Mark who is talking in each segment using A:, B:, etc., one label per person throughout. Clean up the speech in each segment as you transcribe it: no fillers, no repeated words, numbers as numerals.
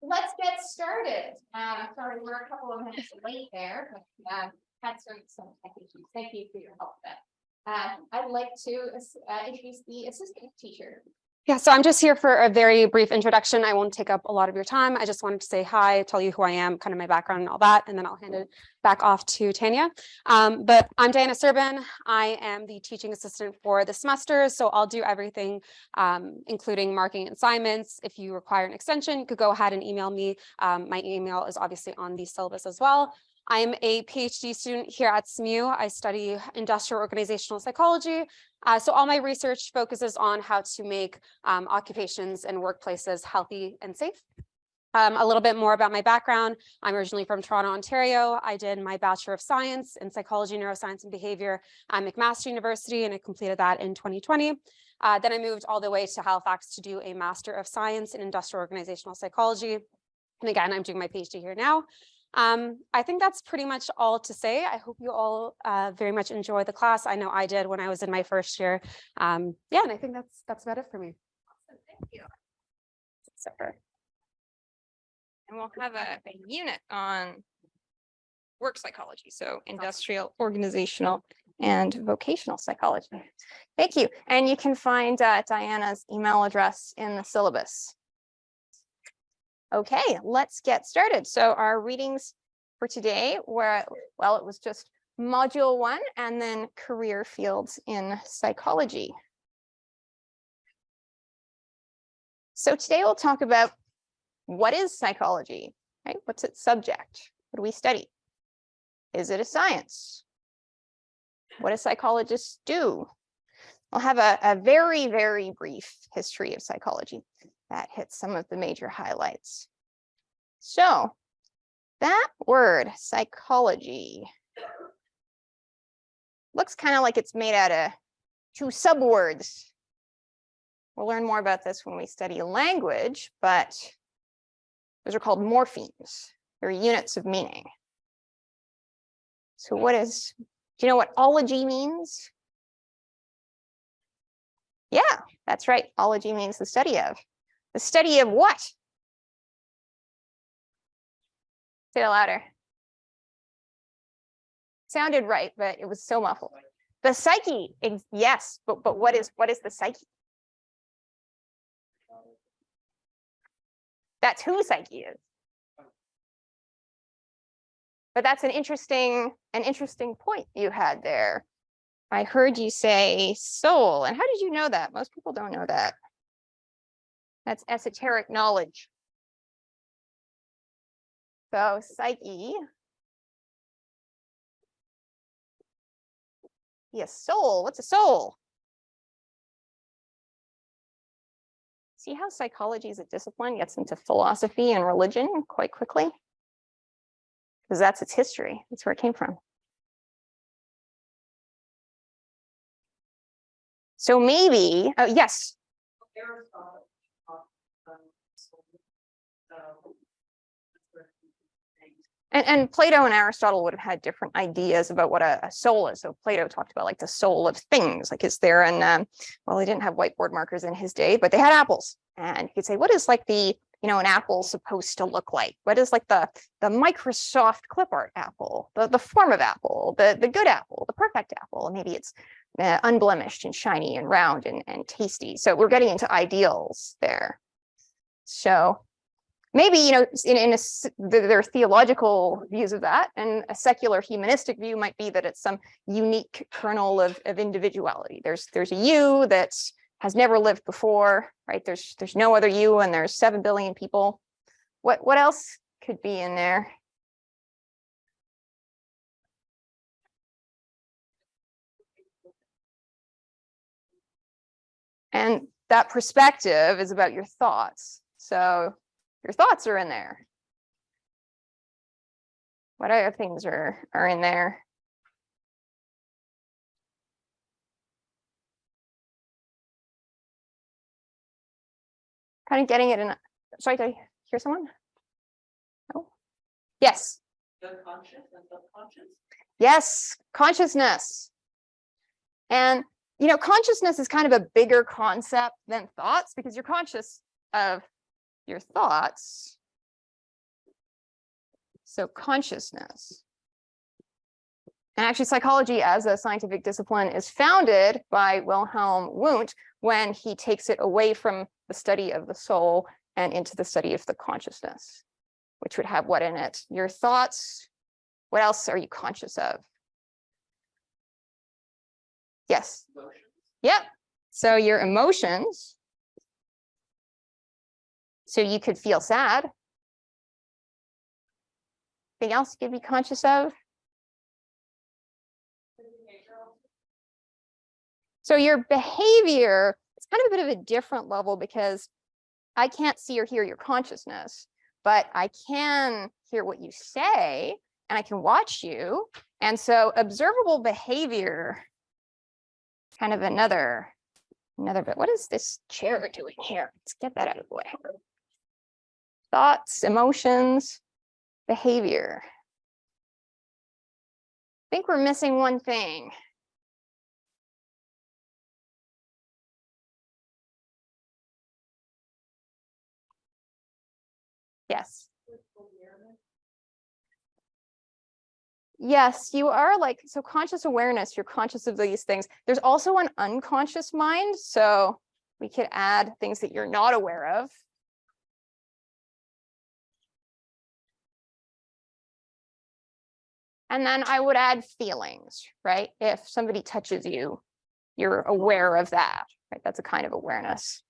A: let's get started. Sorry, we're a couple of minutes late there, but had some tech issues. Thank you for your help with that. I'd like to introduce the assistant teacher.
B: Yeah, so I'm just here for a very brief introduction. I won't take up a lot of your time. I just wanted to say hi, tell you who I am, kind of my background and all that, and then I'll hand it back off to Tanya. But I'm Diana Serban. I am the teaching assistant for the semester, so I'll do everything, including marking assignments. If you require an extension, you could go ahead and email me. My email is obviously on the syllabus as well. I'm a PhD student here at SMU. I study industrial organizational psychology. So all my research focuses on how to make occupations and workplaces healthy and safe. A little bit more about my background. I'm originally from Toronto, Ontario. I did my Bachelor of Science in Psychology, Neuroscience, and Behavior at McMaster University, and I completed that in 2020. Then I moved all the way to Halifax to do a Master of Science in Industrial Organizational Psychology. And again, I'm doing my PhD here now. I think that's pretty much all to say. I hope you all very much enjoy the class. I know I did when I was in my first year. Yeah, and I think that's about it for me.
C: Awesome, thank you. Super. And we'll have a unit on work psychology, so industrial, organizational, and vocational psychology. Thank you. And you can find Diana's email address in the syllabus. Okay, let's get started. So our readings for today were, well, it was just module 1 and then career fields in psychology. So today we'll talk about what is psychology, right? What's its subject? What do we study? Is it a science? What do psychologists do? We'll have a very, very brief history of psychology that hits some of the major highlights. So that word, psychology, looks kind of like it's made out of 2 subwords. We'll learn more about this when we study language, but those are called morphemes. They're units of meaning. So do you know what ology means? Yeah, that's right. Ology means the study of. The study of what? Say it louder. Sounded right, but it was so muffled. The psyche, yes, but what is the psyche? That's who psyche is. But that's an interesting point you had there. I heard you say soul, and how did you know that? Most people don't know that. That's esoteric knowledge. So psyche. Yes, soul. What's a soul? See how psychology as a discipline gets into philosophy and religion quite quickly? Because that's its history. That's where it came from. So maybe, yes. And Plato and Aristotle would have had different ideas about what a soul is. So Plato talked about like the soul of things, like is there an, well, they didn't have whiteboard markers in his day, but they had apples. And you could say, what is like the, an apple supposed to look like? What is like the Microsoft clip art apple, the form of apple, the good apple, the perfect apple? Maybe it's unblemished and shiny and round and tasty. So we're getting into ideals there. So maybe, there are theological views of that, and a secular humanistic view might be that it's some unique kernel of individuality. There's a you that has never lived before, right? There's no other you, and there's 7 billion people. What else could be in there? And that perspective is about your thoughts. So your thoughts are in there. What other things are in there? Kind of getting it in. Sorry, did I hear someone? No? Yes.
D: The conscious and subconscious?
C: Yes, consciousness. And consciousness is kind of a bigger concept than thoughts, because you're conscious of your thoughts, So consciousness. And actually, psychology as a scientific discipline is founded by Wilhelm Wundt when he takes it away from the study of the soul and into the study of the consciousness, which would have what in it? Your thoughts. What else are you conscious of? Yes.
D: Emotions.
C: Yep. So your emotions. So you could feel sad. Anything else you could be conscious of? So your behavior, it's kind of a bit of a different level because I can't see or hear your consciousness, but I can hear what you say and I can watch you. And so observable behavior, kind of another bit. What is this chair doing here? Let's get that out of the way. Thoughts, emotions, behavior. I think we're missing one thing. Yes. Yes, you are like, so conscious awareness, you're conscious of these things. There's also an unconscious mind. So we could add things that you're not aware of. And then I would add feelings, right? If somebody touches you, you're aware of that, right? That's a kind of awareness.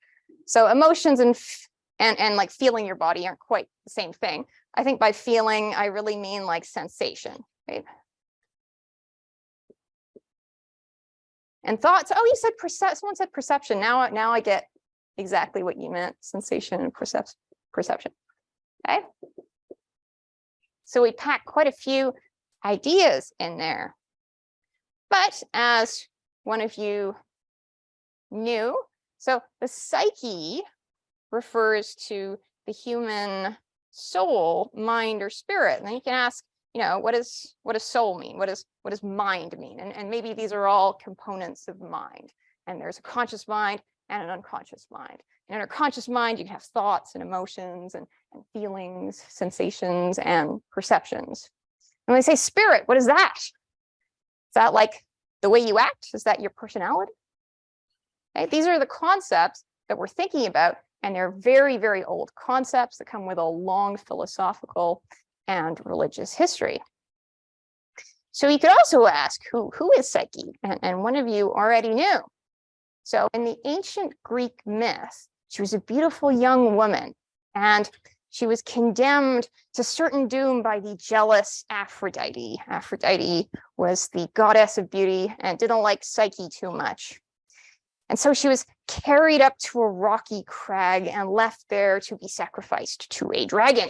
C: So emotions and like feeling your body aren't quite the same thing. I think by feeling, I really mean like sensation, right? And thoughts, oh, you said someone said perception. Now I get exactly what you meant, sensation and perception, okay? So we pack quite a few ideas in there. But as one of you knew, so the psyche refers to the human soul, mind, or spirit. And then you can ask, you know, what does soul mean? What does mind mean? And maybe these are all components of mind. And there's a conscious mind and an unconscious mind. And in a conscious mind, you can have thoughts and emotions and feelings, sensations, and perceptions. And when they say spirit, what is that? Is that like the way you act? Is that your personality? Okay, these are the concepts that we're thinking about, and they're very, very old concepts that come with a long philosophical and religious history. So you could also ask, who is Psyche? And one of you already knew. So in the ancient Greek myth, she was a beautiful young woman, and she was condemned to certain doom by the jealous Aphrodite. Aphrodite was the goddess of beauty and didn't like Psyche too much. And so she was carried up to a rocky crag and left there to be sacrificed to a dragon.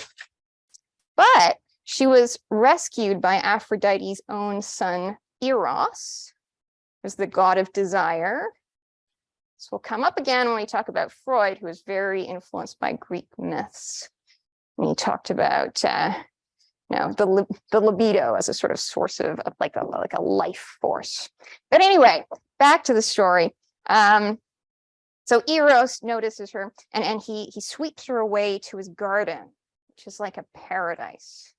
C: But she was rescued by Aphrodite's own son, Eros, who's the god of desire. This will come up again when we talk about Freud, who was very influenced by Greek myths. And he talked about the libido as a sort of source of like a life force. But anyway, back to the story. So Eros notices her and he sweeps her away to his garden, which is like a paradise.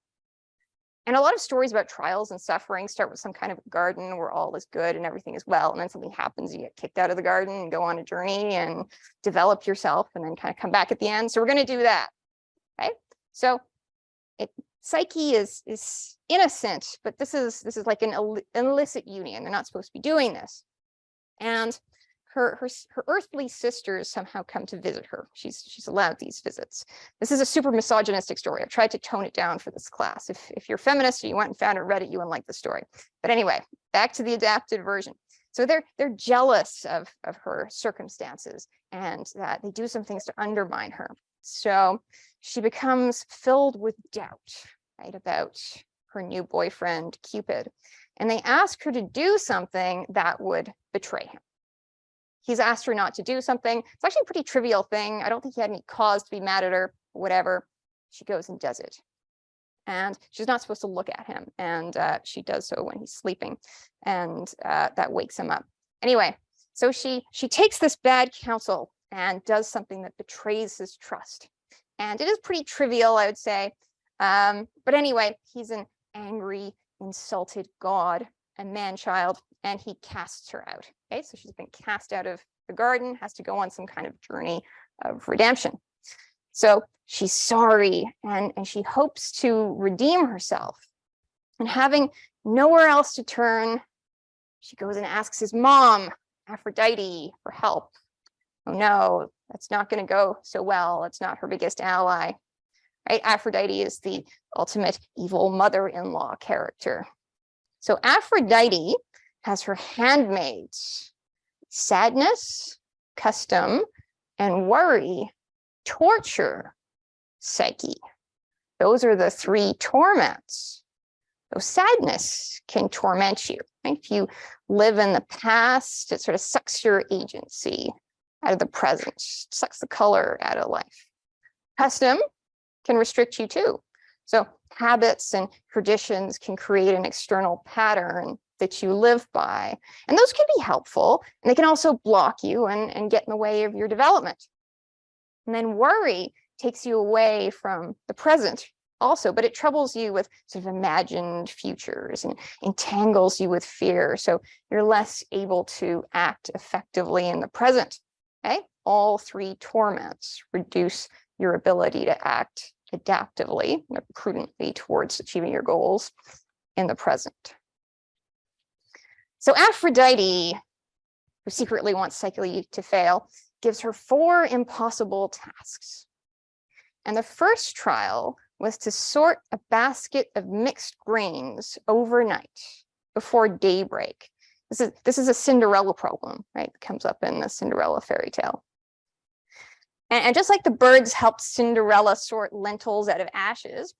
C: And a lot of stories about trials and suffering start with some kind of garden where all is good and everything is well, and then something happens, you get kicked out of the garden and go on a journey and develop yourself and then kind of come back at the end. So we're going to do that. Okay, so Psyche is innocent, but this is like an illicit union. They're not supposed to be doing this. And her earthly sisters somehow come to visit her. She's allowed these visits. This is a super misogynistic story. I've tried to tone it down for this class. If you're a feminist and you went and found it, read it, you wouldn't like the story. But anyway, back to the adapted version. So they're jealous of her circumstances and that they do some things to undermine her. So she becomes filled with doubt, right, about her new boyfriend, Cupid. And they ask her to do something that would betray him. He's asked her not to do something. It's actually a pretty trivial thing. I don't think he had any cause to be mad at her, whatever. She goes and does it. And she's not supposed to look at him. And she does so when he's sleeping. And that wakes him up. Anyway, so she takes this bad counsel and does something that betrays his trust. And it is pretty trivial, I would say. But anyway, he's an angry, insulted god, a man-child, and he casts her out. Okay, so she's been cast out of the garden, has to go on some kind of journey of redemption. So she's sorry, and she hopes to redeem herself. And having nowhere else to turn, she goes and asks his mom, Aphrodite, for help. Oh no, that's not going to go so well. It's not her biggest ally. Right? Aphrodite is the ultimate evil mother-in-law character. So Aphrodite has her handmaids, sadness, custom, and worry torture Psyche. Those are the three torments. So sadness can torment you. Right? If you live in the past, it sort of sucks your agency out of the present, sucks the color out of life. Custom can restrict you too. So habits and traditions can create an external pattern that you live by. And those can be helpful, and they can also block you and get in the way of your development. And then worry takes you away from the present also, but it troubles you with sort of imagined futures and entangles you with fear. So you're less able to act effectively in the present. Okay? All three torments reduce your ability to act adaptively, prudently towards achieving your goals in the present. So Aphrodite, who secretly wants Psyche to fail, gives her 4 impossible tasks. And the first trial was to sort a basket of mixed grains overnight before daybreak. This is a Cinderella problem, right? It comes up in the Cinderella fairy tale. And just like the birds helped Cinderella sort lentils out of ashes,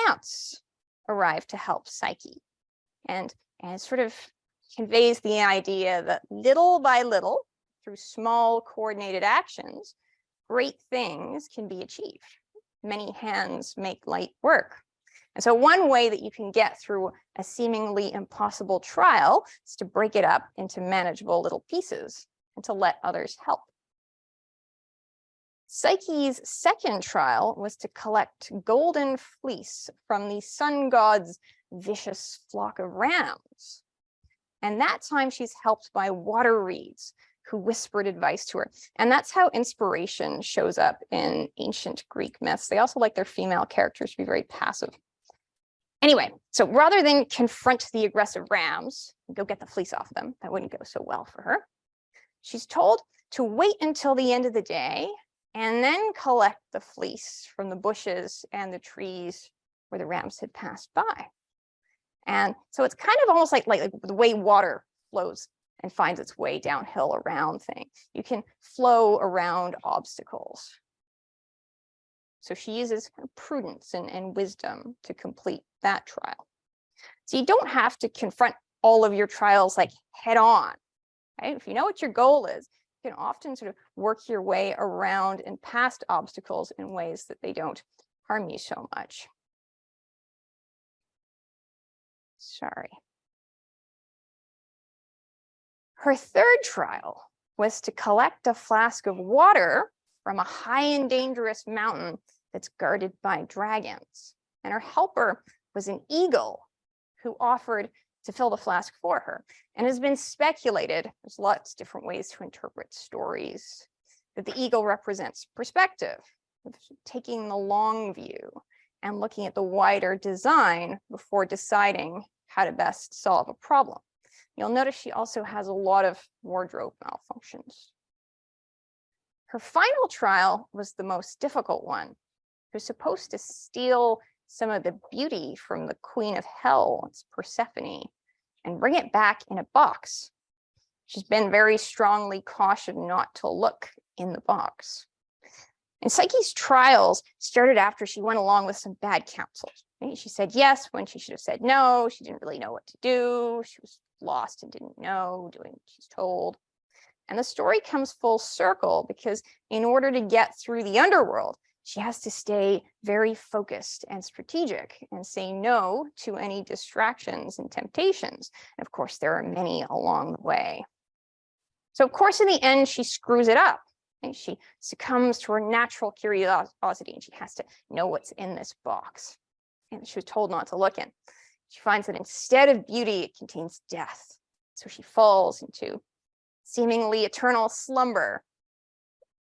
C: ants arrived to help Psyche. And it sort of conveys the idea that little by little, through small coordinated actions, great things can be achieved. Many hands make light work. And so one way that you can get through a seemingly impossible trial is to break it up into manageable little pieces and to let others help. Psyche's second trial was to collect golden fleece from the sun god's vicious flock of rams. And that time she's helped by water reeds who whispered advice to her. And that's how inspiration shows up in ancient Greek myths. They also like their female characters to be very passive. Anyway, so rather than confront the aggressive rams and go get the fleece off them, that wouldn't go so well for her. She's told to wait until the end of the day and then collect the fleece from the bushes and the trees where the rams had passed by. And so it's kind of almost like the way water flows and finds its way downhill around things. You can flow around obstacles. So she uses her prudence and wisdom to complete that trial. So you don't have to confront all of your trials like head on. Right? If you know what your goal is, you can often sort of work your way around and past obstacles in ways that they don't harm you so much. Sorry. Her third trial was to collect a flask of water from a high and dangerous mountain that's guarded by dragons. And her helper was an eagle who offered to fill the flask for her. And has been speculated, there's lots of different ways to interpret stories, that the eagle represents perspective, taking the long view and looking at the wider design before deciding how to best solve a problem. You'll notice she also has a lot of wardrobe malfunctions. Her final trial was the most difficult one. She was supposed to steal some of the beauty from the queen of hell, it's Persephone, and bring it back in a box. She's been very strongly cautioned not to look in the box. And Psyche's trials started after she went along with some bad counsel. She said yes when she should have said no. She didn't really know what to do. She was lost and didn't know, doing what she's told. And the story comes full circle because in order to get through the underworld, she has to stay very focused and strategic and say no to any distractions and temptations. And of course, there are many along the way. So of course, in the end, she screws it up. And she succumbs to her natural curiosity and she has to know what's in this box. and she was told not to look in. She finds that instead of beauty, it contains death. So she falls into seemingly eternal slumber.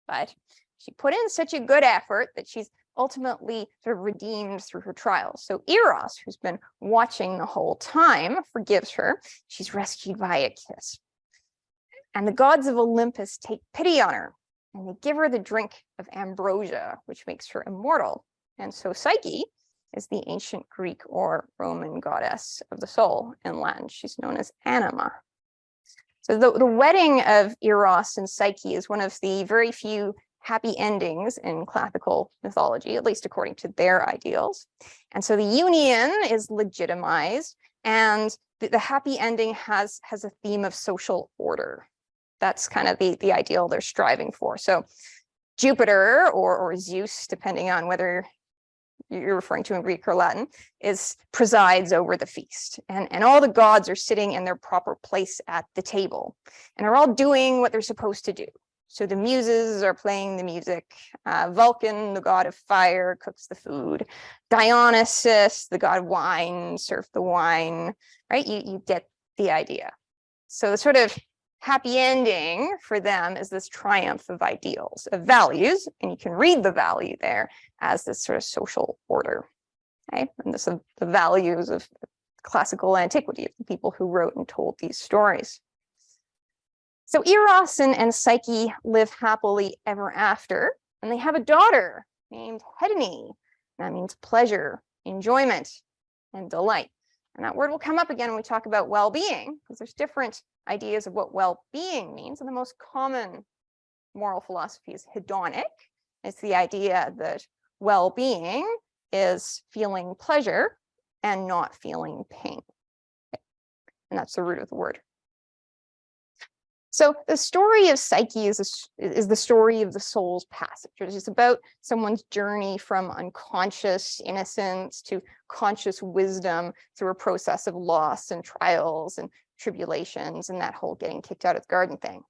C: But she put in such a good effort that she's ultimately sort of redeemed through her trials. So Eros, who's been watching the whole time, forgives her. She's rescued by a kiss. And the gods of Olympus take pity on her, and they give her the drink of ambrosia, which makes her immortal. And so Psyche is the ancient Greek or Roman goddess of the soul. In Latin, she's known as Anima. So the wedding of Eros and Psyche is one of the very few happy endings in classical mythology, at least according to their ideals. And so the union is legitimized, and the happy ending has a theme of social order. That's kind of the ideal they're striving for. So Jupiter or Zeus, depending on whether you're referring to in Greek or Latin, presides over the feast. And all the gods are sitting in their proper place at the table, and are all doing what they're supposed to do. So the muses are playing the music. Vulcan, the god of fire, cooks the food. Dionysus, the god of wine, serves the wine, right? You get the idea. So the sort of happy ending for them is this triumph of ideals, of values, and you can read the value there as this sort of social order, okay? And this is the values of classical antiquity, of the people who wrote and told these stories. So Eros and Psyche live happily ever after, and they have a daughter named Hedone. That means pleasure, enjoyment, and delight. And that word will come up again when we talk about well-being, because there's different ideas of what well-being means. And the most common moral philosophy is hedonic. It's the idea that well-being is feeling pleasure and not feeling pain. And that's the root of the word. So the story of Psyche is the story of the soul's passage. It's about someone's journey from unconscious innocence to conscious wisdom through a process of loss and trials and tribulations and that whole getting kicked out of the garden thing.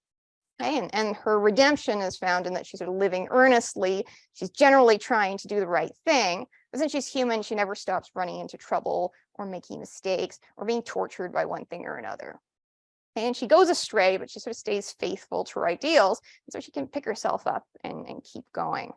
C: Okay? And her redemption is found in that she's sort of living earnestly. She's generally trying to do the right thing, but since she's human, she never stops running into trouble or making mistakes or being tortured by one thing or another. And she goes astray, but she sort of stays faithful to her ideals, so she can pick herself up and keep going.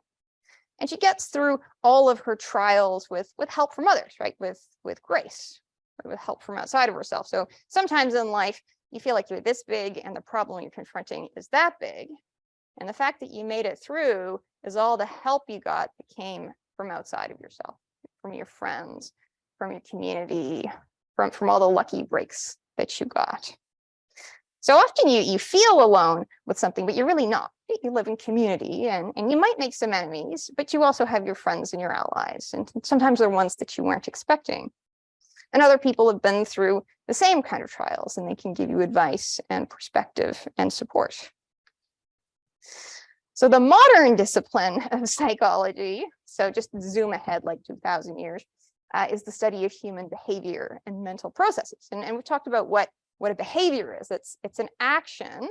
C: And she gets through all of her trials with help from others, right? With grace, with help from outside of herself. So sometimes in life, you feel like you're this big and the problem you're confronting is that big. And the fact that you made it through is all the help you got that came from outside of yourself, from your friends, from your community, from all the lucky breaks that you got. So often you feel alone with something, but you're really not. You live in community and you might make some enemies, but you also have your friends and your allies. And sometimes they're ones that you weren't expecting. And other people have been through the same kind of trials, and they can give you advice and perspective and support. So the modern discipline of psychology, so just zoom ahead like 2,000 years, is the study of human behavior and mental processes. And we've talked about what a behavior is. It's an action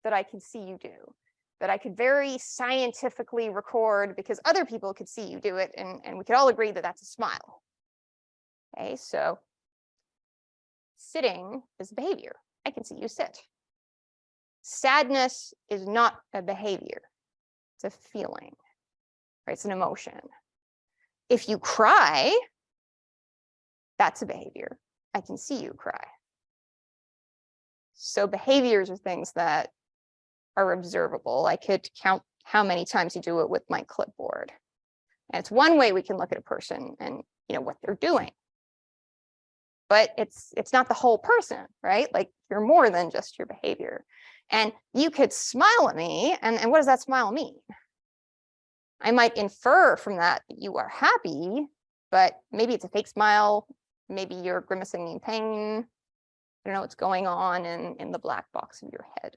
C: that I can see you do, that I could very scientifically record because other people could see you do it, and we could all agree that that's a smile. Okay, so sitting is a behavior. I can see you sit. Sadness is not a behavior. It's a feeling, right? It's an emotion. If you cry, that's a behavior. I can see you cry. So behaviors are things that are observable. I could count how many times you do it with my clipboard. And it's one way we can look at a person and what they're doing. But it's not the whole person, right? Like you're more than just your behavior. And you could smile at me, and what does that smile mean? I might infer from that you are happy, but maybe it's a fake smile. Maybe you're grimacing in pain. I don't know what's going on in the black box of your head.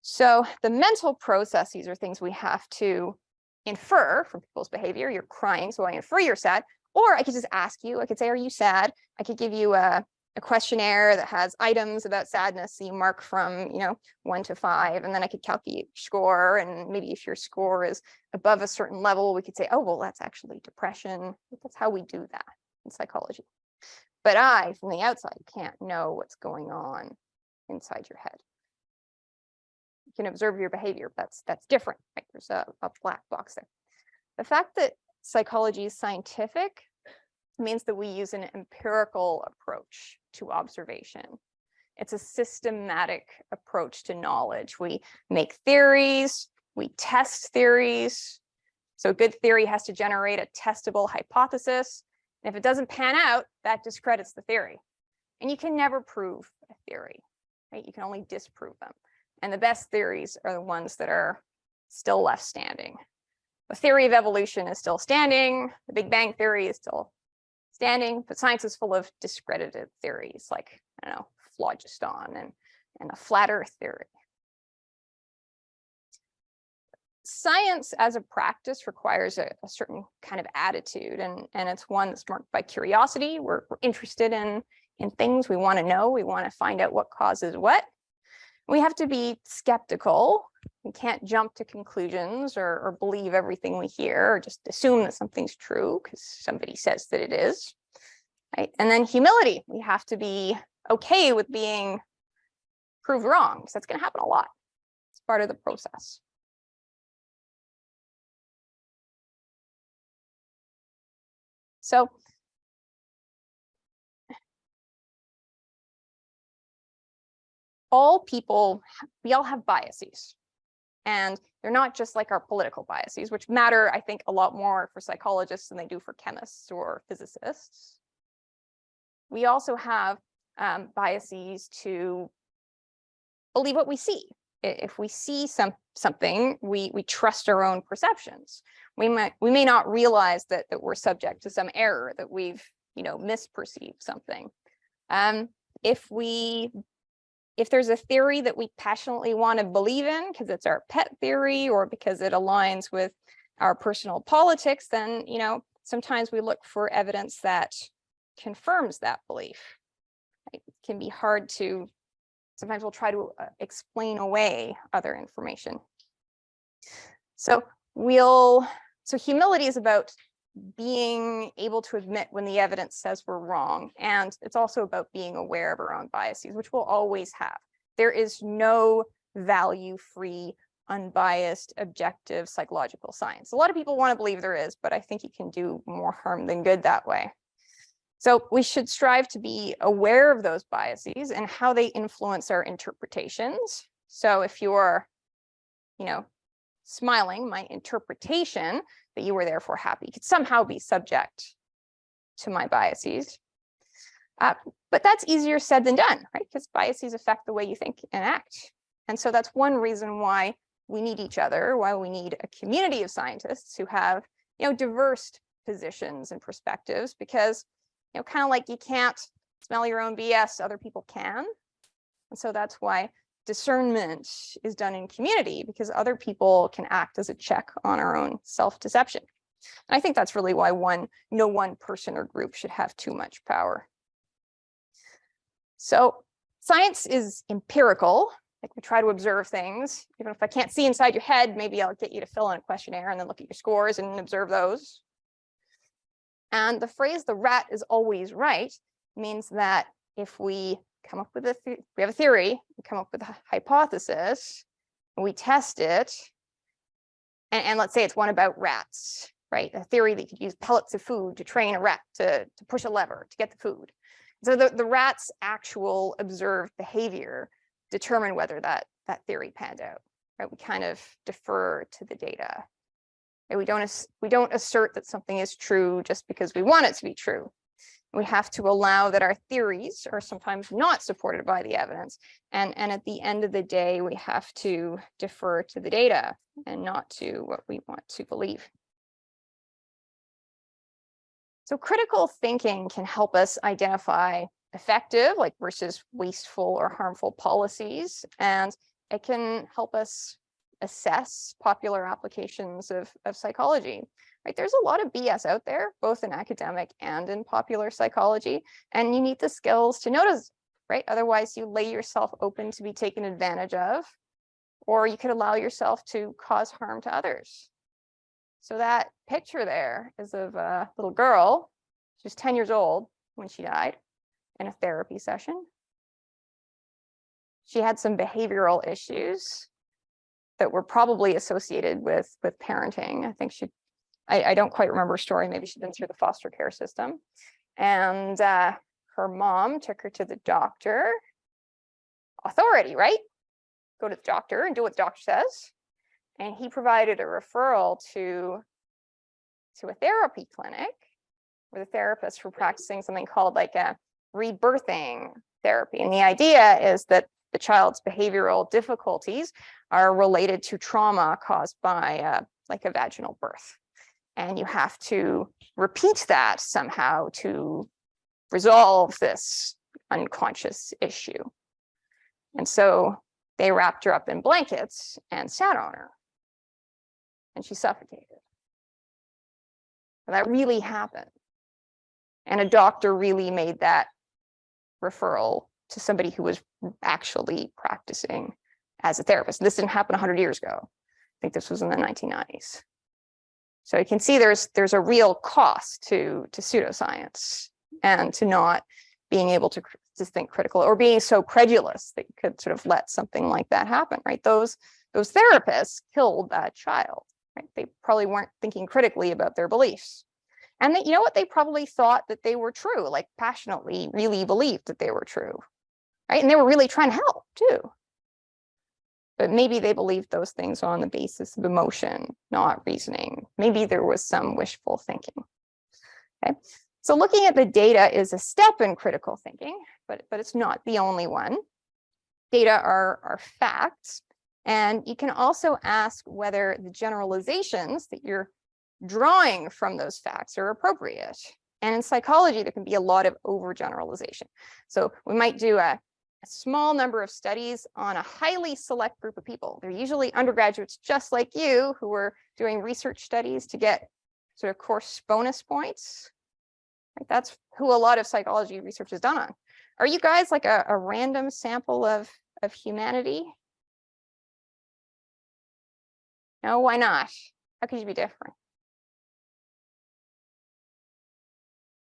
C: So the mental processes are things we have to infer from people's behavior. You're crying, so I infer you're sad. Or I could just ask you, I could say, are you sad? I could give you a a questionnaire that has items about sadness. So you mark from, 1 to 5, and then I could calculate your score. And maybe if your score is above a certain level, we could say, oh, well, that's actually depression. That's how we do that in psychology. But I, from the outside, can't know what's going on inside your head. You can observe your behavior. That's different, right? There's a black box there. The fact that psychology is scientific means that we use an empirical approach to observation. It's a systematic approach to knowledge. We make theories, we test theories. So a good theory has to generate a testable hypothesis. And if it doesn't pan out, that discredits the theory. And you can never prove a theory, right? You can only disprove them. And the best theories are the ones that are still left standing. The theory of evolution is still standing. The Big Bang theory is still standing, but science is full of discredited theories like, I don't know, phlogiston and a flat earth theory. Science as a practice requires a certain kind of attitude, and it's one that's marked by curiosity. We're interested in things. We want to know. We want to find out what causes what. We have to be skeptical. We can't jump to conclusions or believe everything we hear or just assume that something's true because somebody says that it is, right? And then humility. We have to be okay with being proved wrong, because that's going to happen a lot. It's part of the process. So all people, we all have biases. And they're not just like our political biases, which matter, I think, a lot more for psychologists than they do for chemists or physicists. We also have biases to believe what we see. If we see something, we trust our own perceptions. We may not realize that we're subject to some error, that we've misperceived something. If there's a theory that we passionately want to believe in because it's our pet theory or because it aligns with our personal politics, then sometimes we look for evidence that confirms that belief. It can be hard to, sometimes we'll try to explain away other information. So humility is about being able to admit when the evidence says we're wrong. And it's also about being aware of our own biases, which we'll always have. There is no value-free, unbiased, objective psychological science. A lot of people want to believe there is, but I think you can do more harm than good that way. So we should strive to be aware of those biases and how they influence our interpretations. So if you're, smiling, my interpretation that you were therefore happy could somehow be subject to my biases. But that's easier said than done, right? Because biases affect the way you think and act. And so that's one reason why we need each other, why we need a community of scientists who have, diverse positions and perspectives, because, kind of like you can't smell your own BS, other people can. And so that's why discernment is done in community, because other people can act as a check on our own self-deception. And I think that's really why no one person or group should have too much power. So science is empirical. Like, we try to observe things. Even if I can't see inside your head, maybe I'll get you to fill in a questionnaire and then look at your scores and observe those. And the phrase "the rat is always right" means that if we come up with we have a theory, we come up with a hypothesis, and we test it, and let's say it's one about rats, right? A theory that you could use pellets of food to train a rat to push a lever to get the food. So the rat's actual observed behavior determine whether that theory panned out, right? We kind of defer to the data. Right? We don't assert that something is true just because we want it to be true. We have to allow that our theories are sometimes not supported by the evidence. And at the end of the day, we have to defer to the data and not to what we want to believe. So critical thinking can help us identify effective, versus wasteful or harmful policies. And it can help us assess popular applications of psychology. right? There's a lot of BS out there, both in academic and in popular psychology, and you need the skills to notice, right? Otherwise, you lay yourself open to be taken advantage of, or you could allow yourself to cause harm to others. So that picture there is of a little girl. She was 10 years old when she died in a therapy session. She had some behavioral issues that were probably associated with parenting. I think I don't quite remember her story. Maybe she'd been through the foster care system. And her mom took her to the doctor. Authority, right? Go to the doctor and do what the doctor says. And he provided a referral to a therapy clinic where the therapists were practicing something called like a rebirthing therapy. And the idea is that the child's behavioral difficulties are related to trauma caused by like a vaginal birth. And you have to repeat that somehow to resolve this unconscious issue. And so they wrapped her up in blankets and sat on her. And she suffocated. And that really happened. And a doctor really made that referral to somebody who was actually practicing as a therapist. This didn't happen 100 years ago. I think this was in the 1990s. So you can see there's a real cost to pseudoscience and to not being able to think critical or being so credulous that you could sort of let something like that happen, right? Those therapists killed that child, right? They probably weren't thinking critically about their beliefs. And that, you know what, they probably thought that they were true, like passionately really believed that they were true, right? And they were really trying to help too. But maybe they believed those things on the basis of emotion, not reasoning. Maybe there was some wishful thinking. Okay, so looking at the data is a step in critical thinking, but it's not the only one. Data are facts, and you can also ask whether the generalizations that you're drawing from those facts are appropriate. And in psychology, there can be a lot of overgeneralization. So we might do a small number of studies on a highly select group of people. They're usually undergraduates just like you who are doing research studies to get sort of course bonus points. Right? That's who a lot of psychology research is done on. Are you guys like a random sample of humanity? No, why not? How could you be different?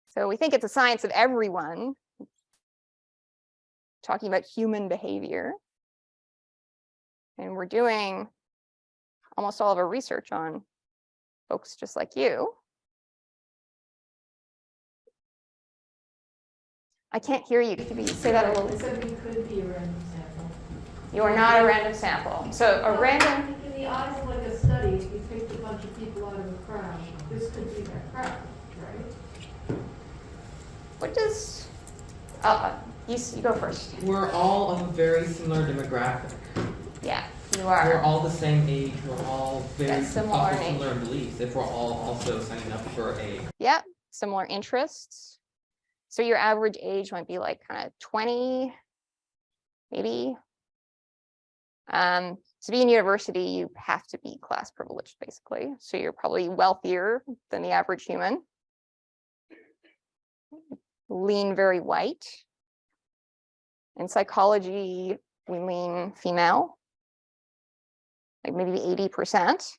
C: So we think it's a science of everyone, talking about human behavior. And we're doing almost all of our research on folks just like you. I can't hear you. Could you say that a little?
D: I said we could be a random sample.
C: You are not a random sample. So a random.
D: In the eyes of like a study, if we picked a bunch of people out of a crowd, this could be that crowd, right?
C: What does, you go first.
E: We're all of a very similar demographic.
C: Yeah, you
E: We're
C: are.
E: all the same age. We're all very
C: similar in age.
E: similar beliefs. If we're all also signing up for a
C: Yeah, similar interests. So your average age might be like kind of 20, maybe. To be in university, you have to be class privileged, basically. So you're probably wealthier than the average human. Lean very white. In psychology, we lean female, like maybe 80%.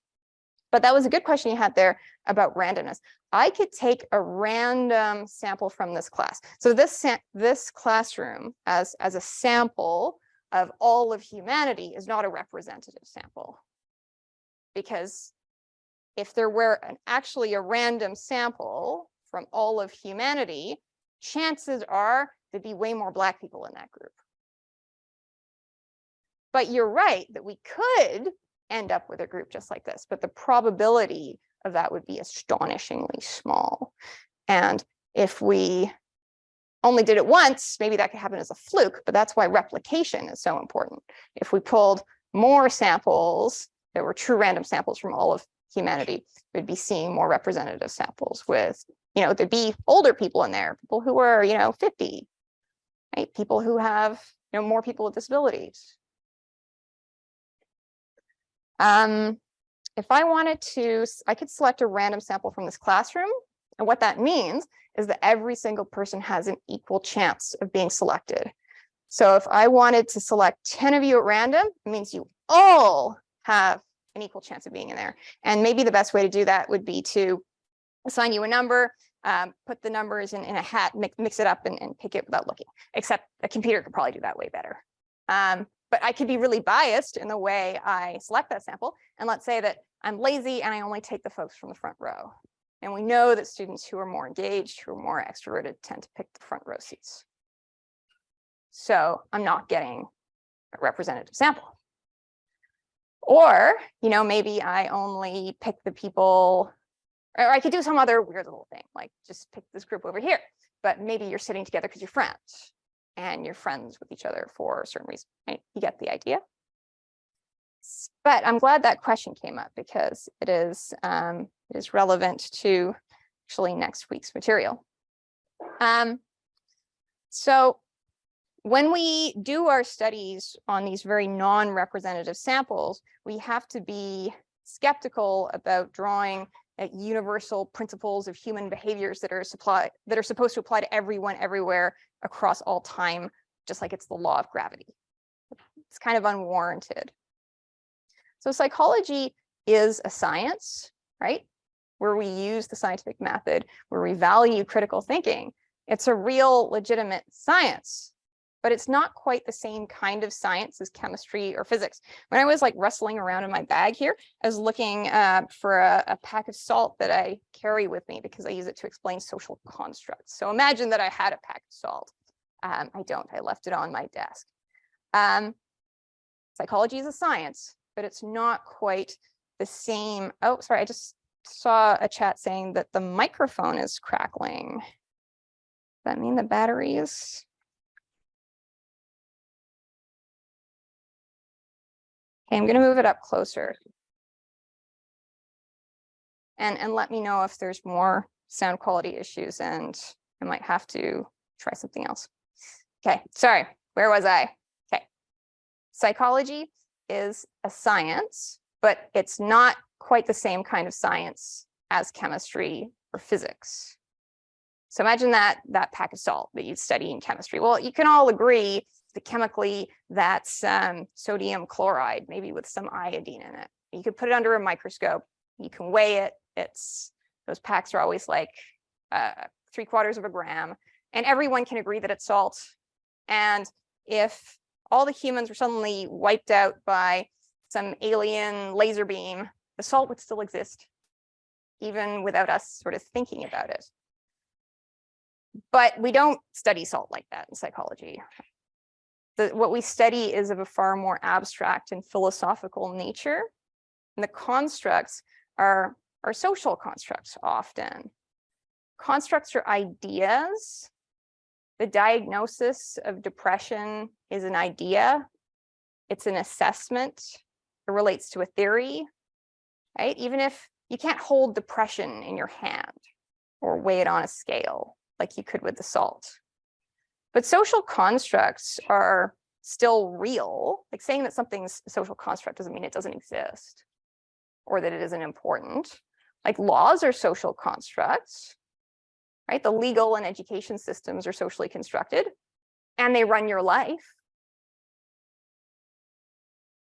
C: But that was a good question you had there about randomness. I could take a random sample from this class. So this classroom as a sample of all of humanity is not a representative sample. Because if there were actually a random sample from all of humanity, chances are there'd be way more Black people in that group. But you're right that we could end up with a group just like this, but the probability of that would be astonishingly small. And if we only did it once, maybe that could happen as a fluke, but that's why replication is so important. If we pulled more samples that were true random samples from all of humanity, we'd be seeing more representative samples with, there'd be older people in there, people who are, 50, right? People who have, more people with disabilities. if I wanted to, I could select a random sample from this classroom. And what that means is that every single person has an equal chance of being selected. So if I wanted to select 10 of you at random, it means you all have an equal chance of being in there. And maybe the best way to do that would be to assign you a number, put the numbers in a hat, mix it up and pick it without looking, except a computer could probably do that way better. But I could be really biased in the way I select that sample. And let's say that I'm lazy and I only take the folks from the front row. And we know that students who are more engaged, who are more extroverted, tend to pick the front row seats. So I'm not getting a representative sample. Or, maybe I only pick the people, or I could do some other weird little thing, like just pick this group over here. But maybe you're sitting together because you're friends and you're friends with each other for a certain reason, right? You get the idea. But I'm glad that question came up because it is relevant to actually next week's material. So when we do our studies on these very non-representative samples, we have to be skeptical about drawing universal principles of human behaviors that are supposed to apply to everyone, everywhere, across all time, just like it's the law of gravity. It's kind of unwarranted. So psychology is a science, right? Where we use the scientific method, where we value critical thinking. It's a real legitimate science, but it's not quite the same kind of science as chemistry or physics. When I was like wrestling around in my bag here, I was looking for a pack of salt that I carry with me because I use it to explain social constructs. So imagine that I had a pack of salt. I don't, I left it on my desk. Psychology is a science, but it's not quite the same. Oh, sorry, I just saw a chat saying that the microphone is crackling. Does that mean the battery is? Okay, I'm going to move it up closer. And let me know if there's more sound quality issues and I might have to try something else. Okay, sorry, where was I? Okay, psychology is a science, but it's not quite the same kind of science as chemistry or physics. So imagine that pack of salt that you'd study in chemistry. Well, you can all agree that chemically that's sodium chloride, maybe with some iodine in it. You could put it under a microscope. You can weigh it. Those packs are always like 3/4 of a gram, and everyone can agree that it's salt. And if all the humans were suddenly wiped out by some alien laser beam, the salt would still exist, even without us sort of thinking about it. But we don't study salt like that in psychology. What we study is of a far more abstract and philosophical nature. And the constructs are social constructs often. Constructs are ideas. The diagnosis of depression is an idea. It's an assessment. It relates to a theory, right? Even if you can't hold depression in your hand or weigh it on a scale like you could with the salt. But social constructs are still real. Like saying that something's a social construct doesn't mean it doesn't exist or that it isn't important. Like laws are social constructs, right? The legal and education systems are socially constructed and they run your life.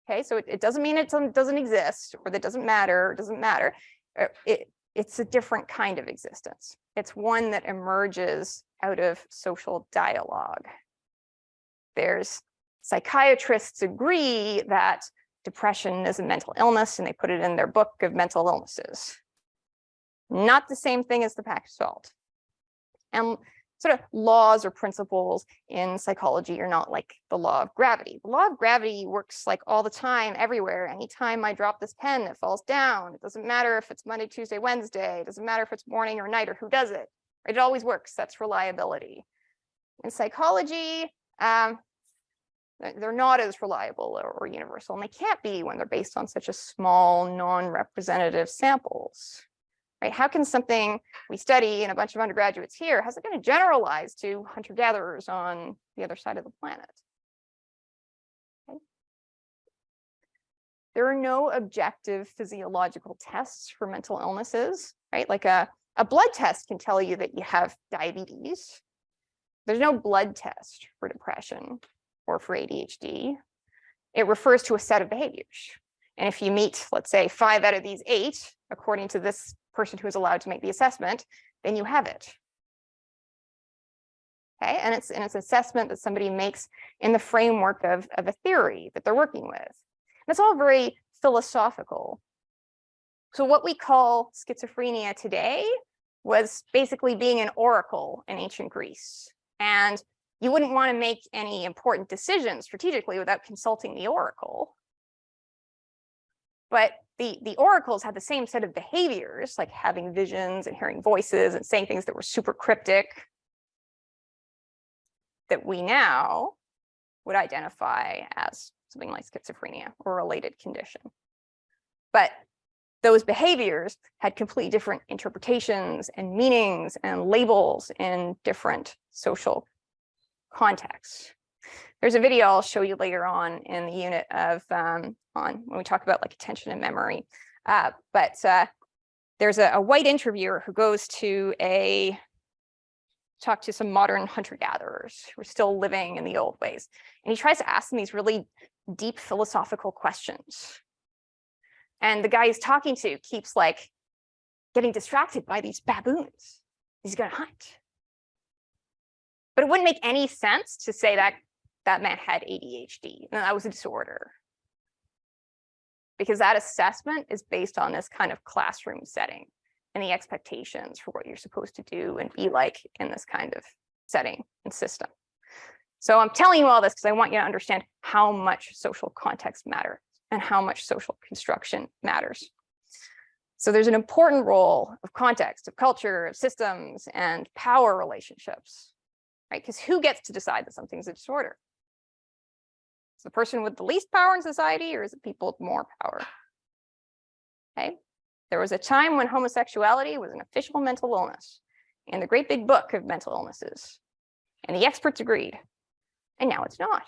C: Okay, so it doesn't mean it doesn't exist or that it doesn't matter, it's a different kind of existence. It's one that emerges out of social dialogue. There's psychiatrists agree that depression is a mental illness and they put it in their book of mental illnesses. Not the same thing as the pack of salt. And sort of laws or principles in psychology are not like the law of gravity. The law of gravity works like all the time, everywhere. Anytime I drop this pen, it falls down. It doesn't matter if it's Monday, Tuesday, Wednesday. It doesn't matter if it's morning or night or who does it. It always works. That's reliability. In psychology, they're not as reliable or universal, and they can't be when they're based on such a small, non-representative samples. Right? How can something we study and a bunch of undergraduates here, how's it going to generalize to hunter-gatherers on the other side of the planet? Okay. there are no objective physiological tests for mental illnesses, right? Like a blood test can tell you that you have diabetes. There's no blood test for depression or for ADHD. It refers to a set of behaviors. And if you meet, let's say, 5 out of these 8, according to this person who is allowed to make the assessment, then you have it. Okay, and it's an assessment that somebody makes in the framework of a theory that they're working with. And it's all very philosophical. So what we call schizophrenia today was basically being an oracle in ancient Greece. And you wouldn't want to make any important decisions strategically without consulting the oracle. But the oracles had the same set of behaviors, like having visions and hearing voices and saying things that were super cryptic, that we now would identify as something like schizophrenia or a related condition. But those behaviors had completely different interpretations and meanings and labels in different social contexts. There's a video I'll show you later on in the unit of when we talk about like attention and memory. But there's a white interviewer who goes to talk to some modern hunter-gatherers who are still living in the old ways. And he tries to ask them these really deep philosophical questions. And the guy he's talking to keeps like getting distracted by these baboons he's gonna hunt. But it wouldn't make any sense to say that that man had ADHD and that was a disorder, because that assessment is based on this kind of classroom setting and the expectations for what you're supposed to do and be like in this kind of setting and system. So I'm telling you all this because I want you to understand how much social context matters and how much social construction matters. So there's an important role of context, of culture, of systems, and power relationships, right? Because who gets to decide that something's a disorder? Is the person with the least power in society, or is it people with more power? Okay. There was a time when homosexuality was an official mental illness in the great big book of mental illnesses, and the experts agreed, and now it's not.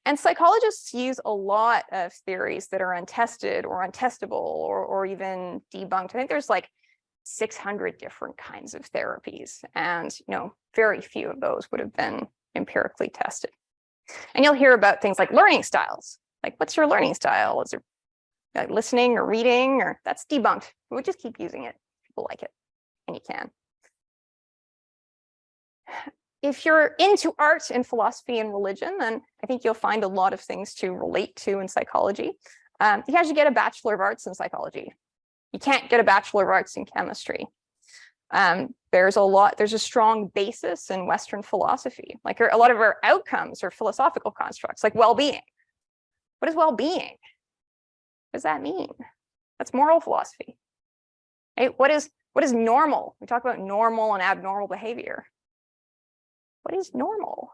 C: And psychologists use a lot of theories that are untested or untestable or even debunked. I think there's like 600 different kinds of therapies, and very few of those would have been empirically tested. And you'll hear about things like learning styles. Like, what's your learning style? Is it like listening or reading? Or that's debunked. We'll just keep using it. People like it, and you can. If you're into art and philosophy and religion, then I think you'll find a lot of things to relate to in psychology. You actually get a Bachelor of Arts in psychology. You can't get a Bachelor of Arts in chemistry. There's a strong basis in Western philosophy. Like a lot of our outcomes are philosophical constructs, like well-being. What is well-being? What does that mean? That's moral philosophy. Right? What is normal? We talk about normal and abnormal behavior. What is normal?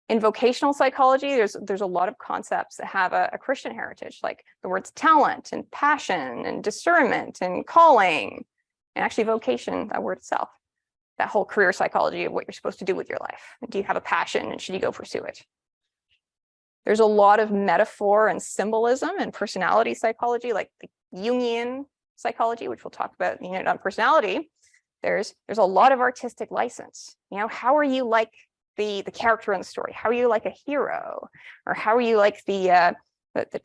C: In vocational psychology, there's a lot of concepts that have a Christian heritage, like the words talent and passion and discernment and calling, and actually vocation, that word itself, that whole career psychology of what you're supposed to do with your life. Do you have a passion, and should you go pursue it? There's a lot of metaphor and symbolism in personality psychology, like the Jungian psychology, which we'll talk about in the unit on personality. There's a lot of artistic license. How are you like the character in the story? How are you like a hero? Or how are you like the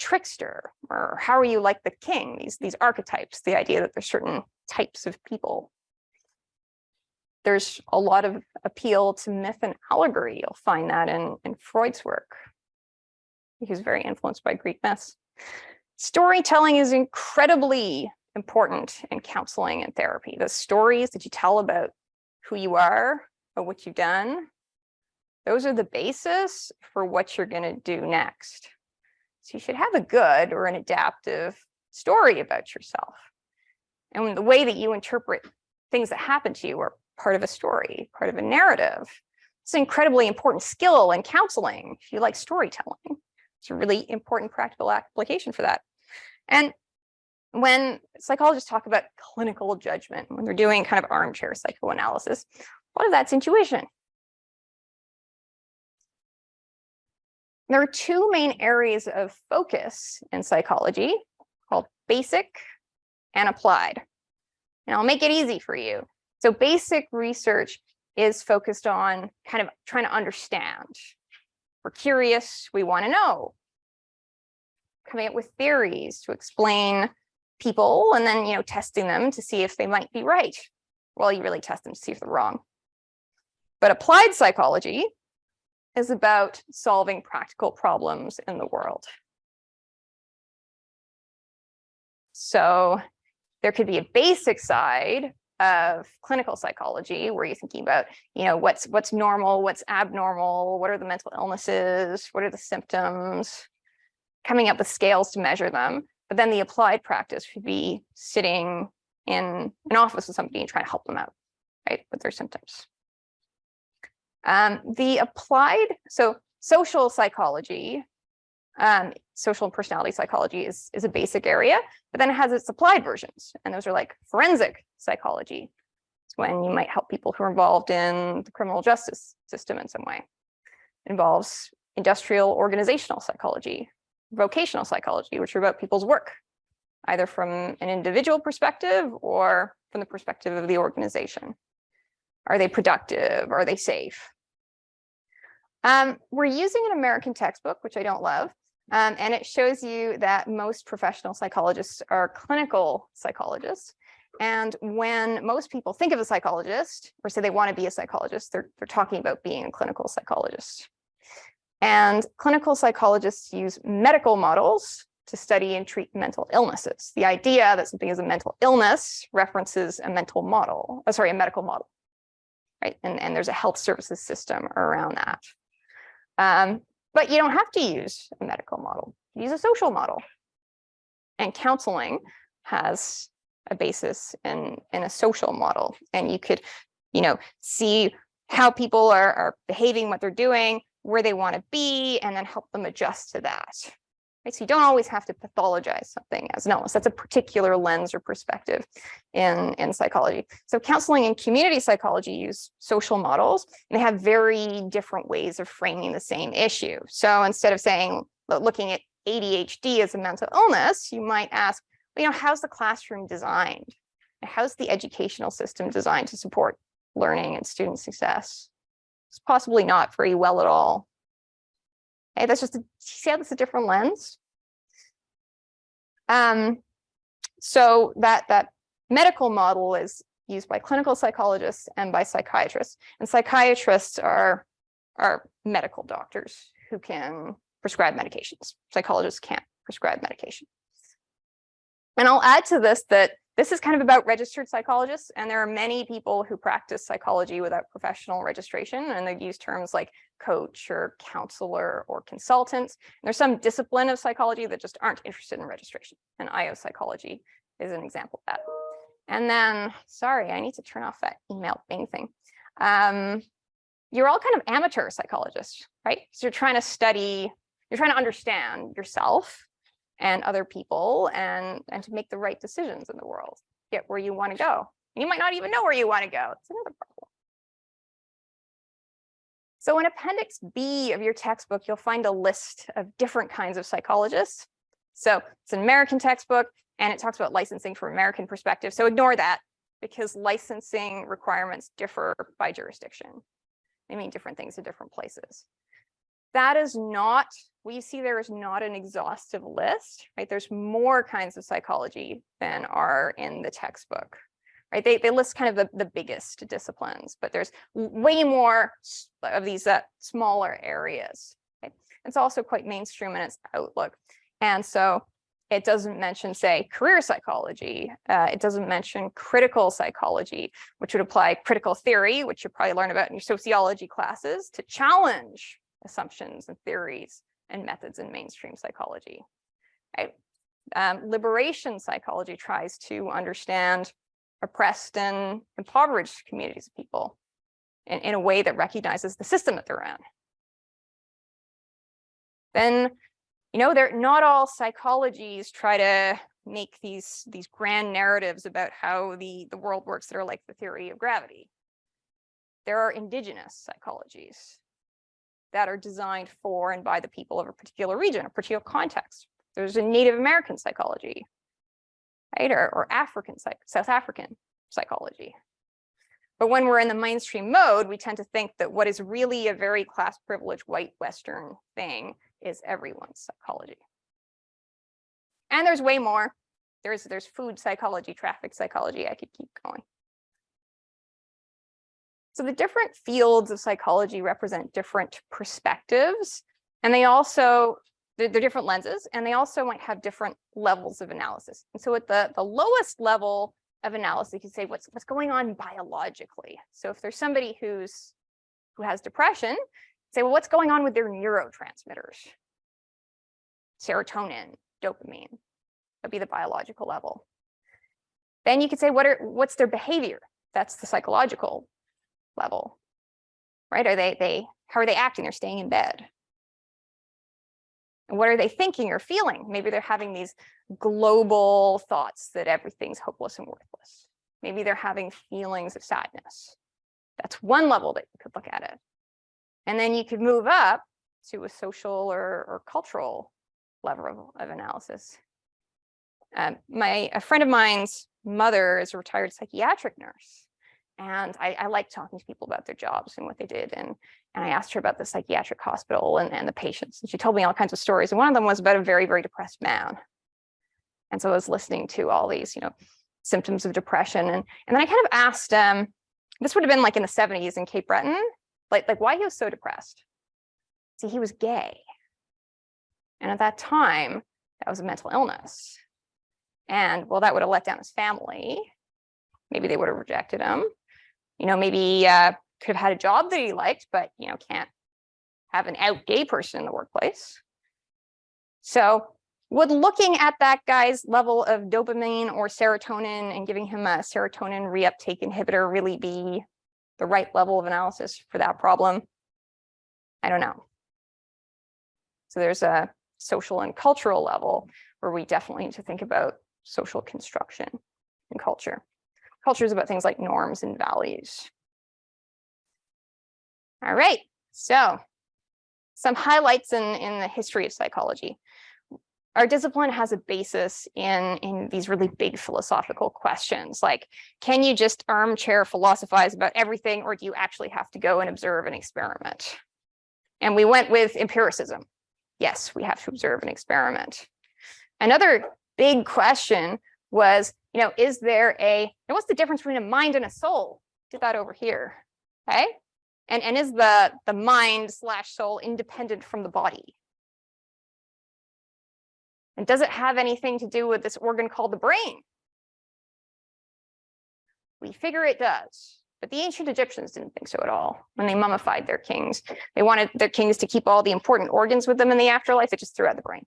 C: trickster? Or how are you like the king? These archetypes, the idea that there's certain types of people. There's a lot of appeal to myth and allegory. You'll find that in Freud's work. He was very influenced by Greek myths. Storytelling is incredibly important in counseling and therapy. The stories that you tell about who you are, or what you've done, those are the basis for what you're going to do next. So you should have a good or an adaptive story about yourself. And the way that you interpret things that happen to you are part of a story, part of a narrative. It's an incredibly important skill in counseling. If you like storytelling, it's a really important practical application for that. And when psychologists talk about clinical judgment, when they're doing kind of armchair psychoanalysis, a lot of that's intuition. There are two main areas of focus in psychology called basic and applied. And I'll make it easy for you. So basic research is focused on kind of trying to understand. We're curious, we want to know. Coming up with theories to explain people and then, testing them to see if they might be right. Well, you really test them to see if they're wrong. But applied psychology is about solving practical problems in the world. So there could be a basic side of clinical psychology where you're thinking about, what's normal, what's abnormal, what are the mental illnesses, what are the symptoms, coming up with scales to measure them. But then the applied practice would be sitting in an office with somebody and trying to help them out, right, with their symptoms. The applied, so social psychology, social and personality psychology is a basic area, but then it has its applied versions. And those are like forensic psychology. It's when you might help people who are involved in the criminal justice system in some way. It involves industrial organizational psychology, vocational psychology, which are about people's work, either from an individual perspective or from the perspective of the organization. Are they productive? Are they safe? We're using an American textbook, which I don't love, and it shows you that most professional psychologists are clinical psychologists. And when most people think of a psychologist or say they want to be a psychologist, they're talking about being a clinical psychologist. And clinical psychologists use medical models to study and treat mental illnesses. The idea that something is a mental illness references a mental model, a medical model, right? And there's a health services system around that. But you don't have to use a medical model. Use a social model. And counseling has a basis in a social model. And you could, see how people are behaving, what they're doing, where they want to be, and then help them adjust to that. Right? So you don't always have to pathologize something as an illness. That's a particular lens or perspective in psychology. So counseling and community psychology use social models, and they have very different ways of framing the same issue. So instead of looking at ADHD as a mental illness, you might ask, how's the classroom designed? How's the educational system designed to support learning and student success? It's possibly not very well at all. Okay, that's just see how that's a different lens. So that medical model is used by clinical psychologists and by psychiatrists. And psychiatrists are medical doctors who can prescribe medications. Psychologists can't prescribe medication. And I'll add to this that this is kind of about registered psychologists, and there are many people who practice psychology without professional registration, and they use terms like coach or counselor or consultant. And there's some discipline of psychology that just aren't interested in registration, and IO psychology is an example of that. And then, sorry, I need to turn off that email Bing thing. You're all kind of amateur psychologists, right? So you're trying to understand yourself and other people and to make the right decisions in the world, get where you want to go. And you might not even know where you want to go. It's another problem. So in Appendix B of your textbook, you'll find a list of different kinds of psychologists. So it's an American textbook, and it talks about licensing from American perspective. So ignore that, because licensing requirements differ by jurisdiction. They mean different things in different places. That is not, what you see there is not an exhaustive list, right? There's more kinds of psychology than are in the textbook, right? They list kind of the biggest disciplines, but there's way more of these smaller areas. Okay? It's also quite mainstream in its outlook. And so it doesn't mention, say, career psychology. It doesn't mention critical psychology, which would apply critical theory, which you'll probably learn about in your sociology classes, to challenge assumptions and theories and methods in mainstream psychology. Right? Liberation psychology tries to understand oppressed and impoverished communities of people in a way that recognizes the system that they're in. Then, not all psychologies try to make these grand narratives about how the world works that are like the theory of gravity. There are indigenous psychologies. that are designed for and by the people of a particular region, a particular context. There's a Native American psychology, right? Or South African psychology. But when we're in the mainstream mode, we tend to think that what is really a very class privileged white Western thing is everyone's psychology. And there's way more. There's food psychology, traffic psychology. I could keep going. So the different fields of psychology represent different perspectives, and they're different lenses, and they also might have different levels of analysis. And so at the lowest level of analysis, you can say what's going on biologically. So if there's somebody who has depression, say, well, what's going on with their neurotransmitters? Serotonin, dopamine, that'd be the biological level. Then you could say, what's their behavior? That's the psychological level, right? How are they acting? They're staying in bed. And what are they thinking or feeling? Maybe they're having these global thoughts that everything's hopeless and worthless. Maybe they're having feelings of sadness. That's one level that you could look at it. And then you could move up to a social or cultural level of analysis. A friend of mine's mother is a retired psychiatric nurse. And I like talking to people about their jobs and what they did. And I asked her about the psychiatric hospital and the patients. And she told me all kinds of stories. And one of them was about a very, very depressed man. And so I was listening to all these, symptoms of depression. And then I kind of asked, this would have been like in the 70s in Cape Breton, like why he was so depressed. See, he was gay. And at that time, that was a mental illness. And well, that would have let down his family. Maybe they would have rejected him. Maybe could have had a job that he liked, but can't have an out gay person in the workplace. So would looking at that guy's level of dopamine or serotonin and giving him a serotonin reuptake inhibitor really be the right level of analysis for that problem? I don't know. So there's a social and cultural level where we definitely need to think about social construction and culture. Culture is about things like norms and values. All right, so some highlights in the history of psychology. Our discipline has a basis in these really big philosophical questions, like, can you just armchair philosophize about everything, or do you actually have to go and observe and experiment? And we went with empiricism. Yes, we have to observe and experiment. Another big question was, is there what's the difference between a mind and a soul? Did that over here, okay? And is the mind/soul independent from the body? And does it have anything to do with this organ called the brain? We figure it does, but the ancient Egyptians didn't think so at all. When they mummified their kings, they wanted their kings to keep all the important organs with them in the afterlife. They just threw out the brain.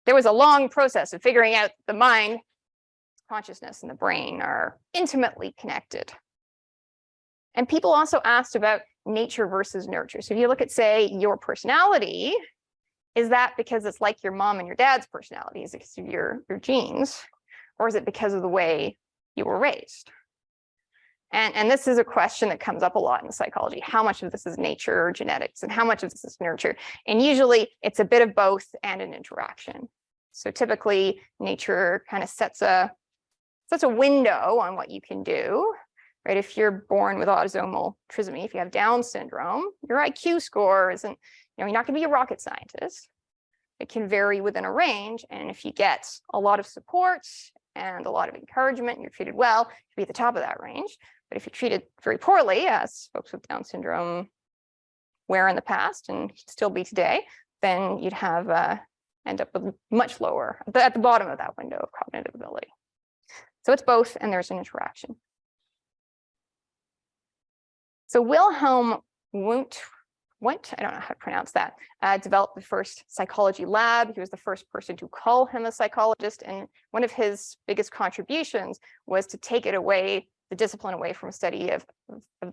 C: There was a long process of figuring out the mind, consciousness, and the brain are intimately connected. And people also asked about nature versus nurture. So if you look at, say, your personality, is that because it's like your mom and your dad's personality? Is it because of your genes? Or is it because of the way you were raised? And this is a question that comes up a lot in psychology. How much of this is nature or genetics, and how much of this is nurture? And usually it's a bit of both and an interaction. So typically nature kind of sets a window on what you can do, right? If you're born with autosomal trisomy, if you have Down syndrome, your IQ score isn't, you're not going to be a rocket scientist. It can vary within a range. And if you get a lot of support and a lot of encouragement, and you're treated well, you'll be at the top of that range. But if you're treated very poorly, as folks with Down syndrome were in the past and still be today, then you'd have end up with much lower, at the bottom of that window of cognitive ability. So it's both, and there's an interaction. So Wilhelm Wundt, I don't know how to pronounce that, developed the first psychology lab. He was the first person to call him a psychologist. And one of his biggest contributions was to take it away, the discipline away from a study of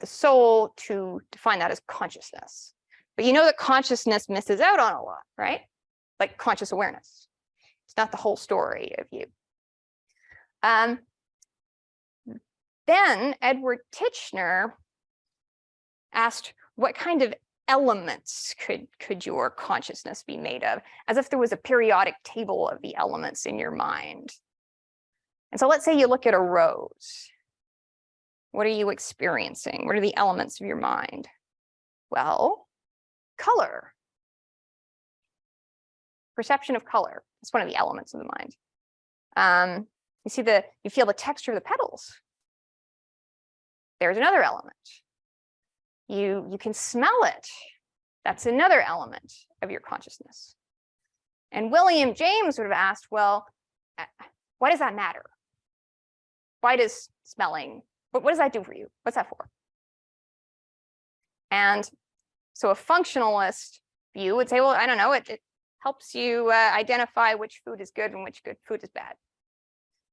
C: the soul, to define that as consciousness. But you know that consciousness misses out on a lot, right? Like conscious awareness. It's not the whole story of you. Then Edward Titchener asked, what kind of elements could your consciousness be made of? As if there was a periodic table of the elements in your mind. And so let's say you look at a rose. What are you experiencing? What are the elements of your mind? Well, color. Perception of color. It's one of the elements of the mind. You feel the texture of the petals. There's another element. You can smell it. That's another element of your consciousness. And William James would have asked, well, why does that matter? Why does smelling, what does that do for you? What's that for? And so a functionalist view would say, well, I don't know, it helps you identify which food is good and which good food is bad.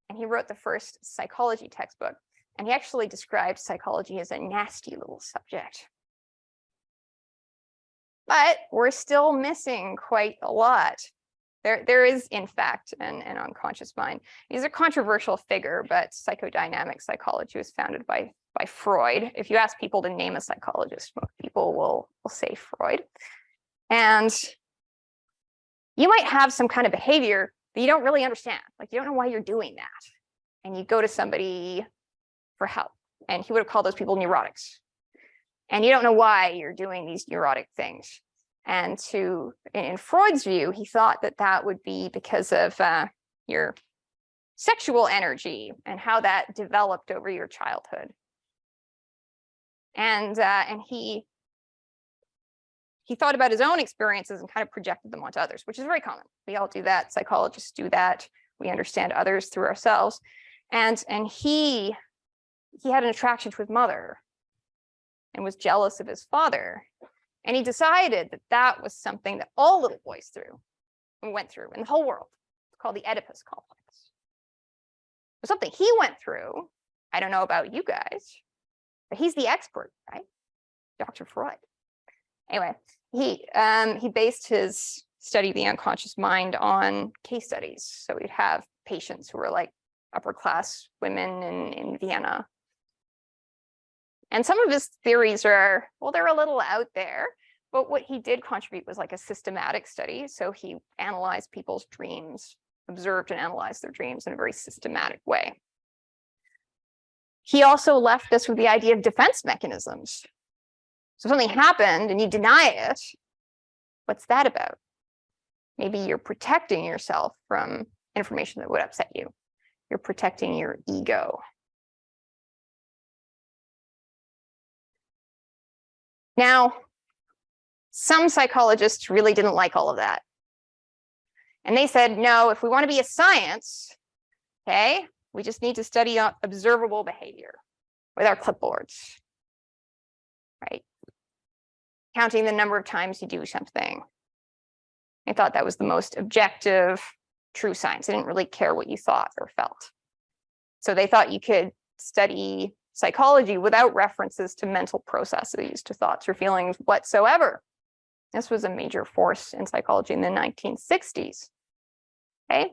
C: And he wrote the first psychology textbook. And he actually described psychology as a nasty little subject. But we're still missing quite a lot. There is, in fact, an unconscious mind. He's a controversial figure, but psychodynamic psychology was founded by Freud. If you ask people to name a psychologist, most people will say Freud. And you might have some kind of behavior that you don't really understand. Like, you don't know why you're doing that. And you go to somebody for help. And he would have called those people neurotics. And you don't know why you're doing these neurotic things. And in Freud's view, he thought that that would be because of your sexual energy and how that developed over your childhood. And he thought about his own experiences and kind of projected them onto others, which is very common. We all do that. Psychologists do that. We understand others through ourselves. And he had an attraction to his mother and was jealous of his father. And he decided that that was something that all little boys went through in the whole world. It's called the Oedipus complex. It was something he went through. I don't know about you guys, but he's the expert, right? Dr. Freud. Anyway, he based his study of the unconscious mind on case studies. So we'd have patients who were like upper class women in Vienna. And some of his theories are, well, they're a little out there, but what he did contribute was like a systematic study. So he analyzed people's dreams, observed and analyzed their dreams in a very systematic way. He also left us with the idea of defense mechanisms. So if something happened and you deny it, what's that about? Maybe you're protecting yourself from information that would upset you. You're protecting your ego. Now, some psychologists really didn't like all of that. And they said, no, if we want to be a science, okay, we just need to study observable behavior with our clipboards, right? Counting the number of times you do something. I thought that was the most objective, true science. They didn't really care what you thought or felt. So they thought you could study psychology without references to mental processes, to thoughts or feelings whatsoever. This was a major force in psychology in the 1960s. Okay.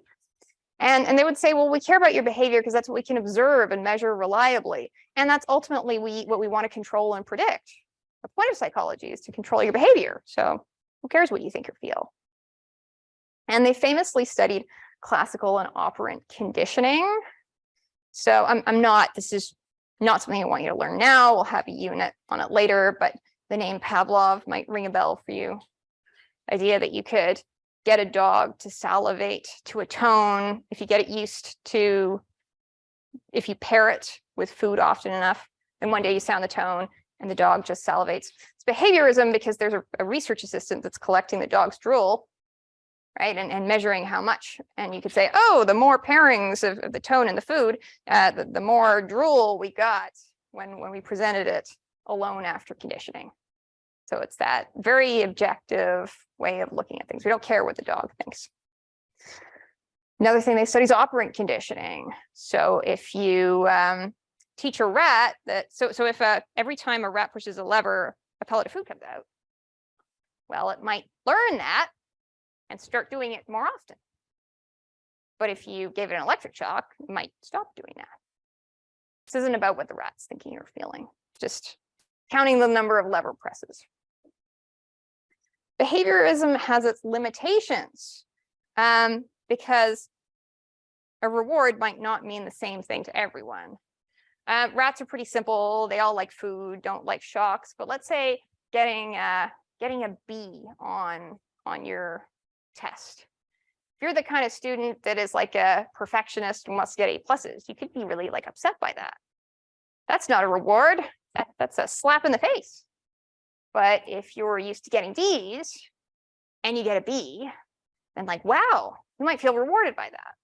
C: And they would say, well, we care about your behavior because that's what we can observe and measure reliably. And that's ultimately what we want to control and predict. The point of psychology is to control your behavior. So who cares what you think or feel? And they famously studied classical and operant conditioning. So this is not something I want you to learn now. We'll have a unit on it later, but the name Pavlov might ring a bell for you. Idea that you could get a dog to salivate to a tone if you get it used to, if you pair it with food often enough, then one day you sound the tone and the dog just salivates. It's behaviorism because there's a research assistant that's collecting the dog's drool, right, and measuring how much. And you could say, oh, the more pairings of the tone and the food, the more drool we got when we presented it alone after conditioning. So it's that very objective way of looking at things. We don't care what the dog thinks. Another thing they study is operant conditioning. So if you teach a rat that, so if every time a rat pushes a lever, a pellet of food comes out, well, it might learn that and start doing it more often. But if you gave it an electric shock, it might stop doing that. This isn't about what the rat's thinking or feeling, just counting the number of lever presses. Behaviorism has its limitations because a reward might not mean the same thing to everyone. Rats are pretty simple. They all like food, don't like shocks. But let's say getting a B on your test. If you're the kind of student that is like a perfectionist and wants to get A+, you could be really like upset by that. That's not a reward. That's a slap in the face. But if you're used to getting Ds and you get a B, then like, wow, you might feel rewarded by that.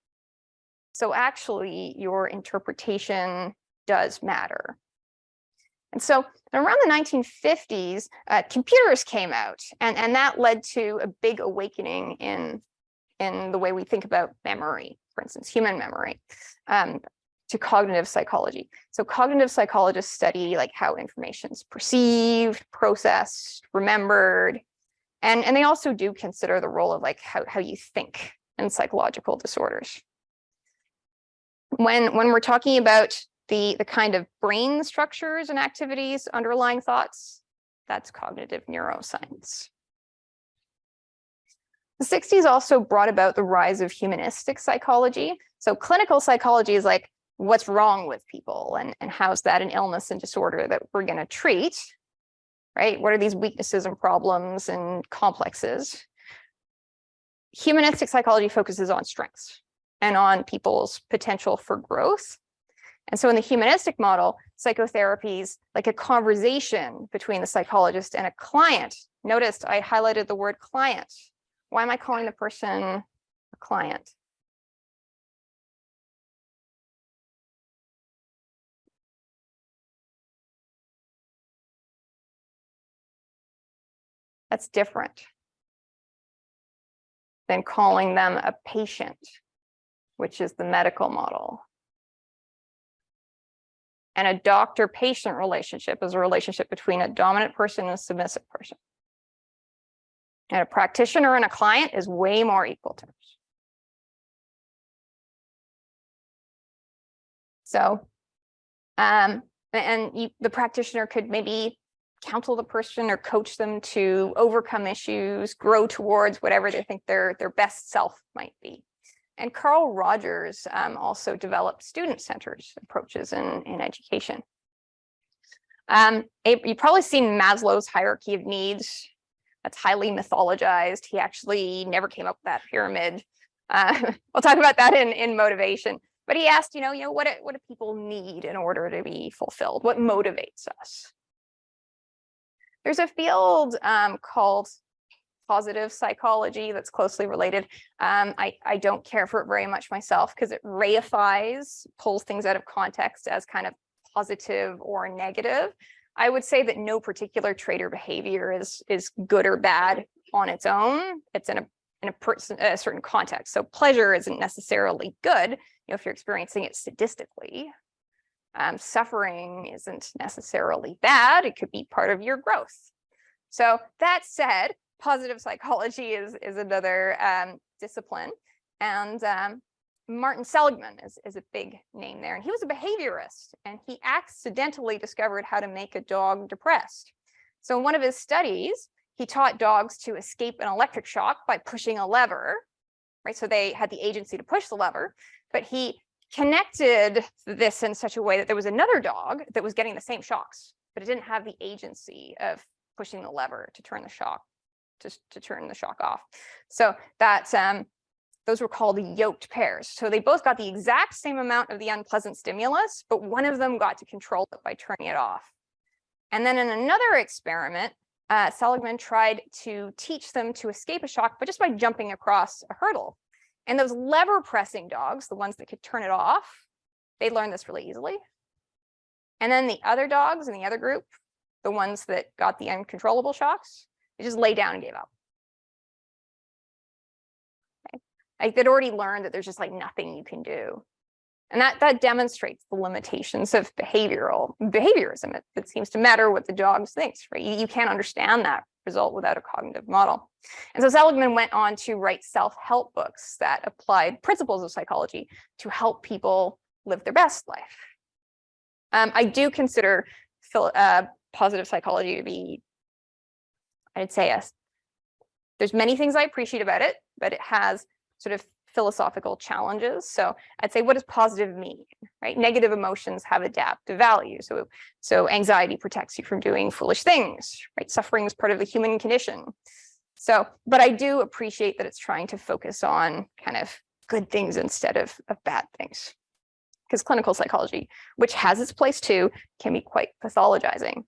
C: So actually, your interpretation does matter. And so around the 1950s, computers came out, and that led to a big awakening in the way we think about memory, for instance, human memory, to cognitive psychology. So cognitive psychologists study like how information is perceived, processed, remembered, and they also do consider the role of like how you think in psychological disorders. When we're talking about the kind of brain structures and activities underlying thoughts, that's cognitive neuroscience. The 60s also brought about the rise of humanistic psychology. So clinical psychology is like, what's wrong with people and how's that an illness and disorder that we're going to treat, right? What are these weaknesses and problems and complexes? Humanistic psychology focuses on strengths and on people's potential for growth. And so in the humanistic model, psychotherapy is like a conversation between the psychologist and a client. Notice I highlighted the word client. Why am I calling the person a client? That's different than calling them a patient, which is the medical model. And a doctor-patient relationship is a relationship between a dominant person and a submissive person. And a practitioner and a client is way more equal terms. So, the practitioner could maybe counsel the person or coach them to overcome issues, grow towards whatever they think their best self might be. And Carl Rogers also developed student-centered approaches in education. You've probably seen Maslow's hierarchy of needs. That's highly mythologized. He actually never came up with that pyramid. We'll talk about that in motivation. But he asked, what do people need in order to be fulfilled? What motivates us? There's a field called positive psychology that's closely related. I don't care for it very much myself because it reifies, pulls things out of context as kind of positive or negative. I would say that no particular trait or behavior is good or bad on its own. It's in a certain context. So pleasure isn't necessarily good, if you're experiencing it sadistically. Suffering isn't necessarily bad. It could be part of your growth. So that said, positive psychology is another discipline. And Martin Seligman is a big name there. And he was a behaviorist, and he accidentally discovered how to make a dog depressed. So in one of his studies, he taught dogs to escape an electric shock by pushing a lever, right? So they had the agency to push the lever, but he connected this in such a way that there was another dog that was getting the same shocks, but it didn't have the agency of pushing the lever to turn the shock, to turn the shock off. So that's those were called yoked pairs. So they both got the exact same amount of the unpleasant stimulus, but one of them got to control it by turning it off. And then in another experiment, Seligman tried to teach them to escape a shock, but just by jumping across a hurdle. And those lever pressing dogs, the ones that could turn it off, they learned this really easily. And then the other dogs in the other group, the ones that got the uncontrollable shocks, they just lay down and gave up. Okay. Like they'd already learned that there's just like nothing you can do. And that demonstrates the limitations of behaviorism. It seems to matter what the dog thinks, right? You can't understand that result without a cognitive model. And so Seligman went on to write self-help books that applied principles of psychology to help people live their best life. I do consider positive psychology to be, I'd say, There's many things I appreciate about it, but it has sort of philosophical challenges. So I'd say, what does positive mean, right? Negative emotions have adaptive value. So anxiety protects you from doing foolish things, right? Suffering is part of the human condition. So, but I do appreciate that it's trying to focus on kind of good things instead of bad things. Because clinical psychology, which has its place too, can be quite pathologizing.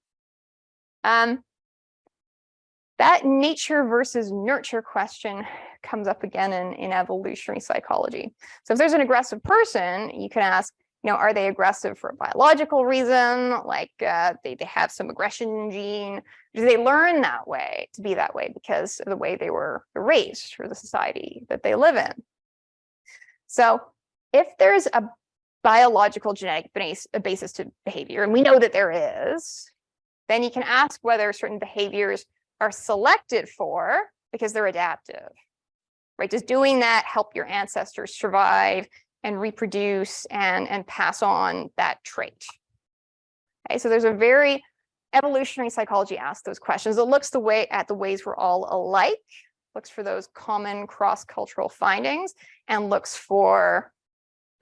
C: That nature versus nurture question comes up again in evolutionary psychology. So if there's an aggressive person, you can ask, are they aggressive for a biological reason? Like they have some aggression gene? Do they learn that way to be that way because of the way they were raised or the society that they live in? So if there's a biological genetic basis to behavior, and we know that there is, then you can ask whether certain behaviors are selected for because they're adaptive, right? Does doing that help your ancestors survive and reproduce and pass on that trait? Okay, so there's a very evolutionary psychology asks those questions. It looks at the ways we're all alike, looks for those common cross-cultural findings, and looks for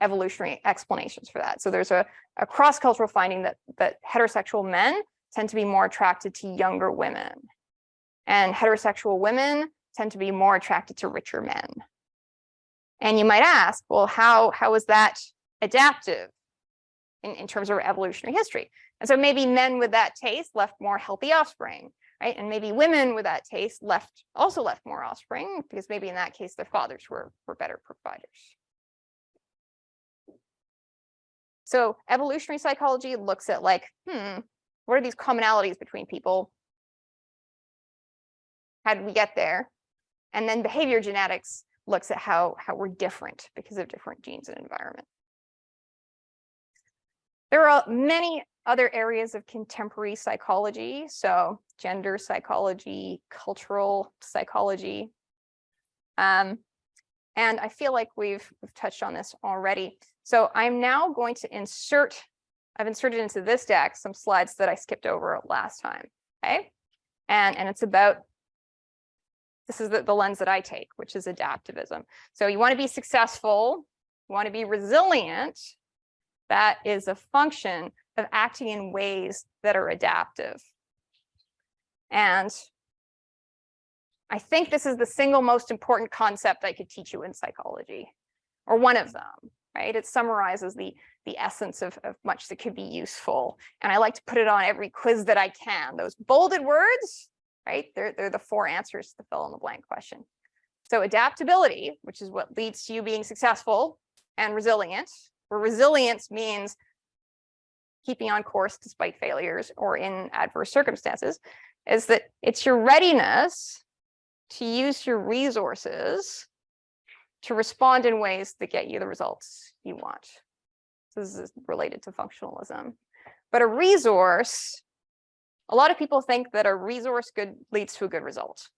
C: evolutionary explanations for that. So there's a cross-cultural finding that heterosexual men tend to be more attracted to younger women, and heterosexual women tend to be more attracted to richer men. And you might ask, well, how is that adaptive in terms of evolutionary history? And so maybe men with that taste left more healthy offspring, right? And maybe women with that taste also left more offspring, because maybe in that case, their fathers were better providers. So evolutionary psychology looks at like, what are these commonalities between people? How did we get there? And then behavior genetics looks at how we're different because of different genes and environment. There are many other areas of contemporary psychology. So gender psychology, cultural psychology. And I feel like we've touched on this already. So I'm now going to I've inserted into this deck some slides that I skipped over last time, okay? And it's about, this is the lens that I take, which is adaptivism. So you want to be successful, you want to be resilient. That is a function of acting in ways that are adaptive. And I think this is the single most important concept I could teach you in psychology, or one of them, right? It summarizes the essence of much that could be useful. And I like to put it on every quiz that I can. Those bolded words, right? They're the 4 answers to the fill in the blank question. So adaptability, which is what leads to you being successful, and resilient, where resilience means keeping on course despite failures or in adverse circumstances, is that it's your readiness to use your resources to respond in ways that get you the results you want. This is related to functionalism. But a resource, a lot of people think that a resource leads to a good result,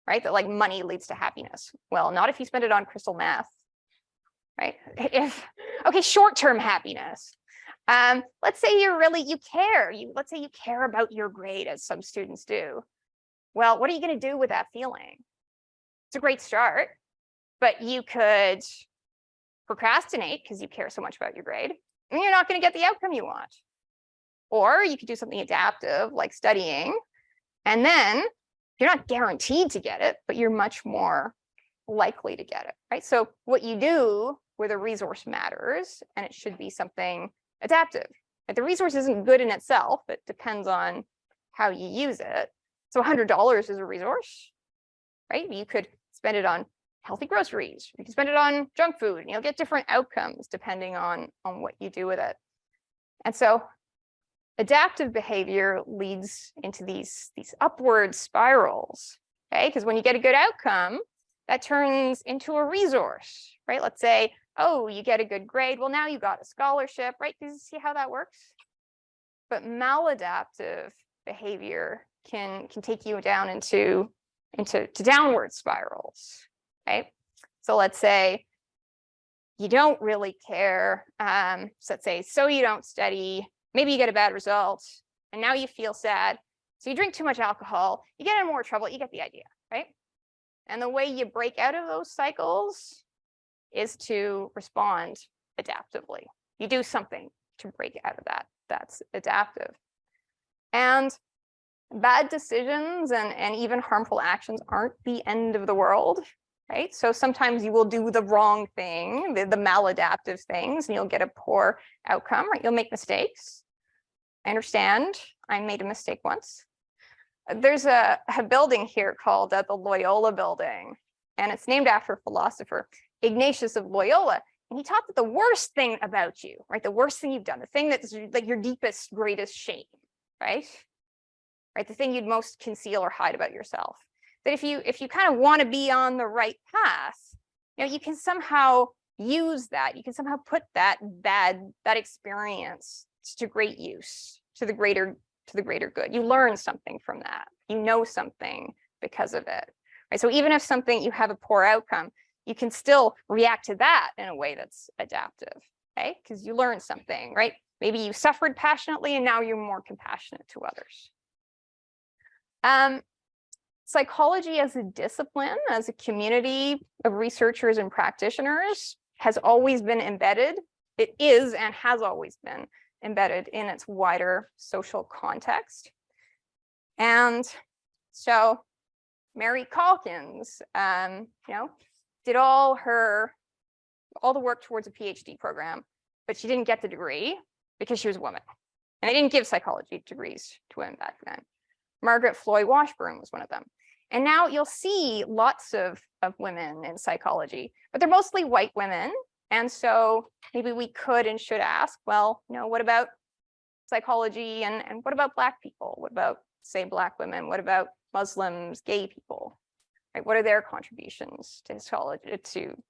C: right? That like money leads to happiness. Well, not if you spend it on crystal meth, right? Okay, short-term happiness. Let's say you care. Let's say you care about your grade, as some students do. Well, what are you going to do with that feeling? It's a great start, but you could procrastinate because you care so much about your grade, and you're not going to get the outcome you want. Or you could do something adaptive, like studying, and then you're not guaranteed to get it, but you're much more likely to get it, right? So what you do with a resource matters, and it should be something adaptive. If the resource isn't good in itself, it depends on how you use it. So $100 is a resource, right? You could spend it on healthy groceries. You can spend it on junk food, and you'll get different outcomes depending on what you do with it. And so adaptive behavior leads into these upward spirals, okay? Because when you get a good outcome, that turns into a resource, right? Let's say, oh, you get a good grade. Well, now you got a scholarship, right? Do you see how that works? But maladaptive behavior can take you down into downward spirals, right? So let's say you don't really care. So let's say, so you don't study, maybe you get a bad result, and now you feel sad. So you drink too much alcohol, you get in more trouble, you get the idea, right? And the way you break out of those cycles is to respond adaptively. You do something to break out of that. That's adaptive. And bad decisions and even harmful actions aren't the end of the world, right? So sometimes you will do the wrong thing, the maladaptive things, and you'll get a poor outcome, right? You'll make mistakes. I understand. I made a mistake once. There's a building here called the Loyola Building, and it's named after a philosopher, Ignatius of Loyola. And he taught that the worst thing about you, right? The worst thing you've done, the thing that's like your deepest, greatest shame, right? Right? The thing you'd most conceal or hide about yourself. That if you kind of want to be on the right path, you know, you can somehow use that. You can somehow put that experience to great use, to the greater good. You learn something from that. You know something because of it. Right? So even if you have a poor outcome, you can still react to that in a way that's adaptive, okay? Because you learned something, right? Maybe you suffered passionately and now you're more compassionate to others. Psychology as a discipline, as a community of researchers and practitioners, has always been embedded. It is and has always been embedded in its wider social context. And so Mary Calkins, you know, did all the work towards a PhD program, but she didn't get the degree because she was a woman. And they didn't give psychology degrees to women back then. Margaret Floyd Washburn was one of them. And now you'll see lots of women in psychology, but they're mostly white women. And so maybe we could and should ask, well, you know, what about psychology and what about Black people? What about, say, Black women? What about Muslims, gay people? Right? What are their contributions to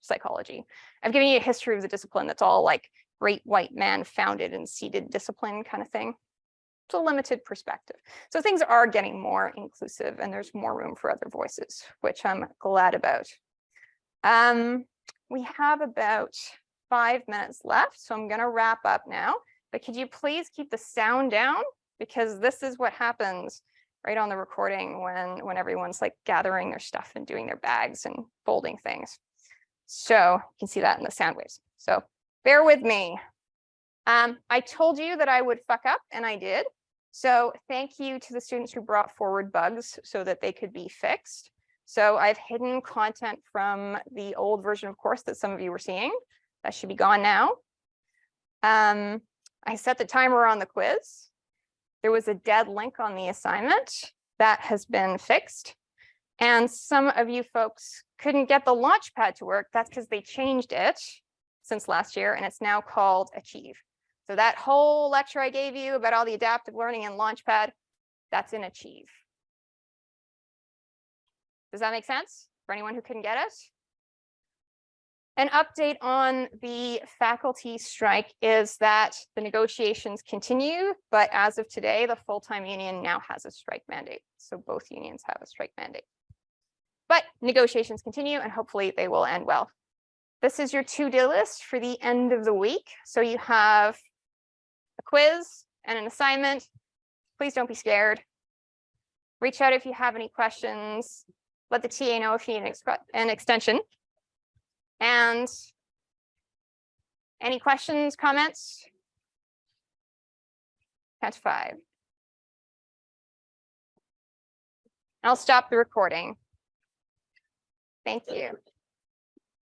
C: psychology? I've given you a history of the discipline that's all like great white man founded and seated discipline kind of thing. It's a limited perspective. So things are getting more inclusive and there's more room for other voices, which I'm glad about. We have about 5 minutes left, so I'm going to wrap up now. But could you please keep the sound down? Because this is what happens right on the recording when everyone's like gathering their stuff and doing their bags and folding things. So you can see that in the sound waves. So bear with me. I told you that I would fuck up, and I did. So thank you to the students who brought forward bugs so that they could be fixed. So I've hidden content from the old version of course that some of you were seeing. That should be gone now. I set the timer on the quiz. There was a dead link on the assignment that has been fixed. And some of you folks couldn't get the Launchpad to work. That's because they changed it since last year, and it's now called Achieve. So that whole lecture I gave you about all the adaptive learning in Launchpad, that's in Achieve. Does that make sense for anyone who couldn't get it? An update on the faculty strike is that the negotiations continue, but as of today, the full-time union now has a strike mandate. So both unions have a strike mandate. But negotiations continue and hopefully they will end well. This is your to-do list for the end of the week. So you have a quiz and an assignment. Please don't be scared. Reach out if you have any questions. Let the TA know if you need an extension. And any questions, comments? Count to 5. I'll stop the recording. Thank you.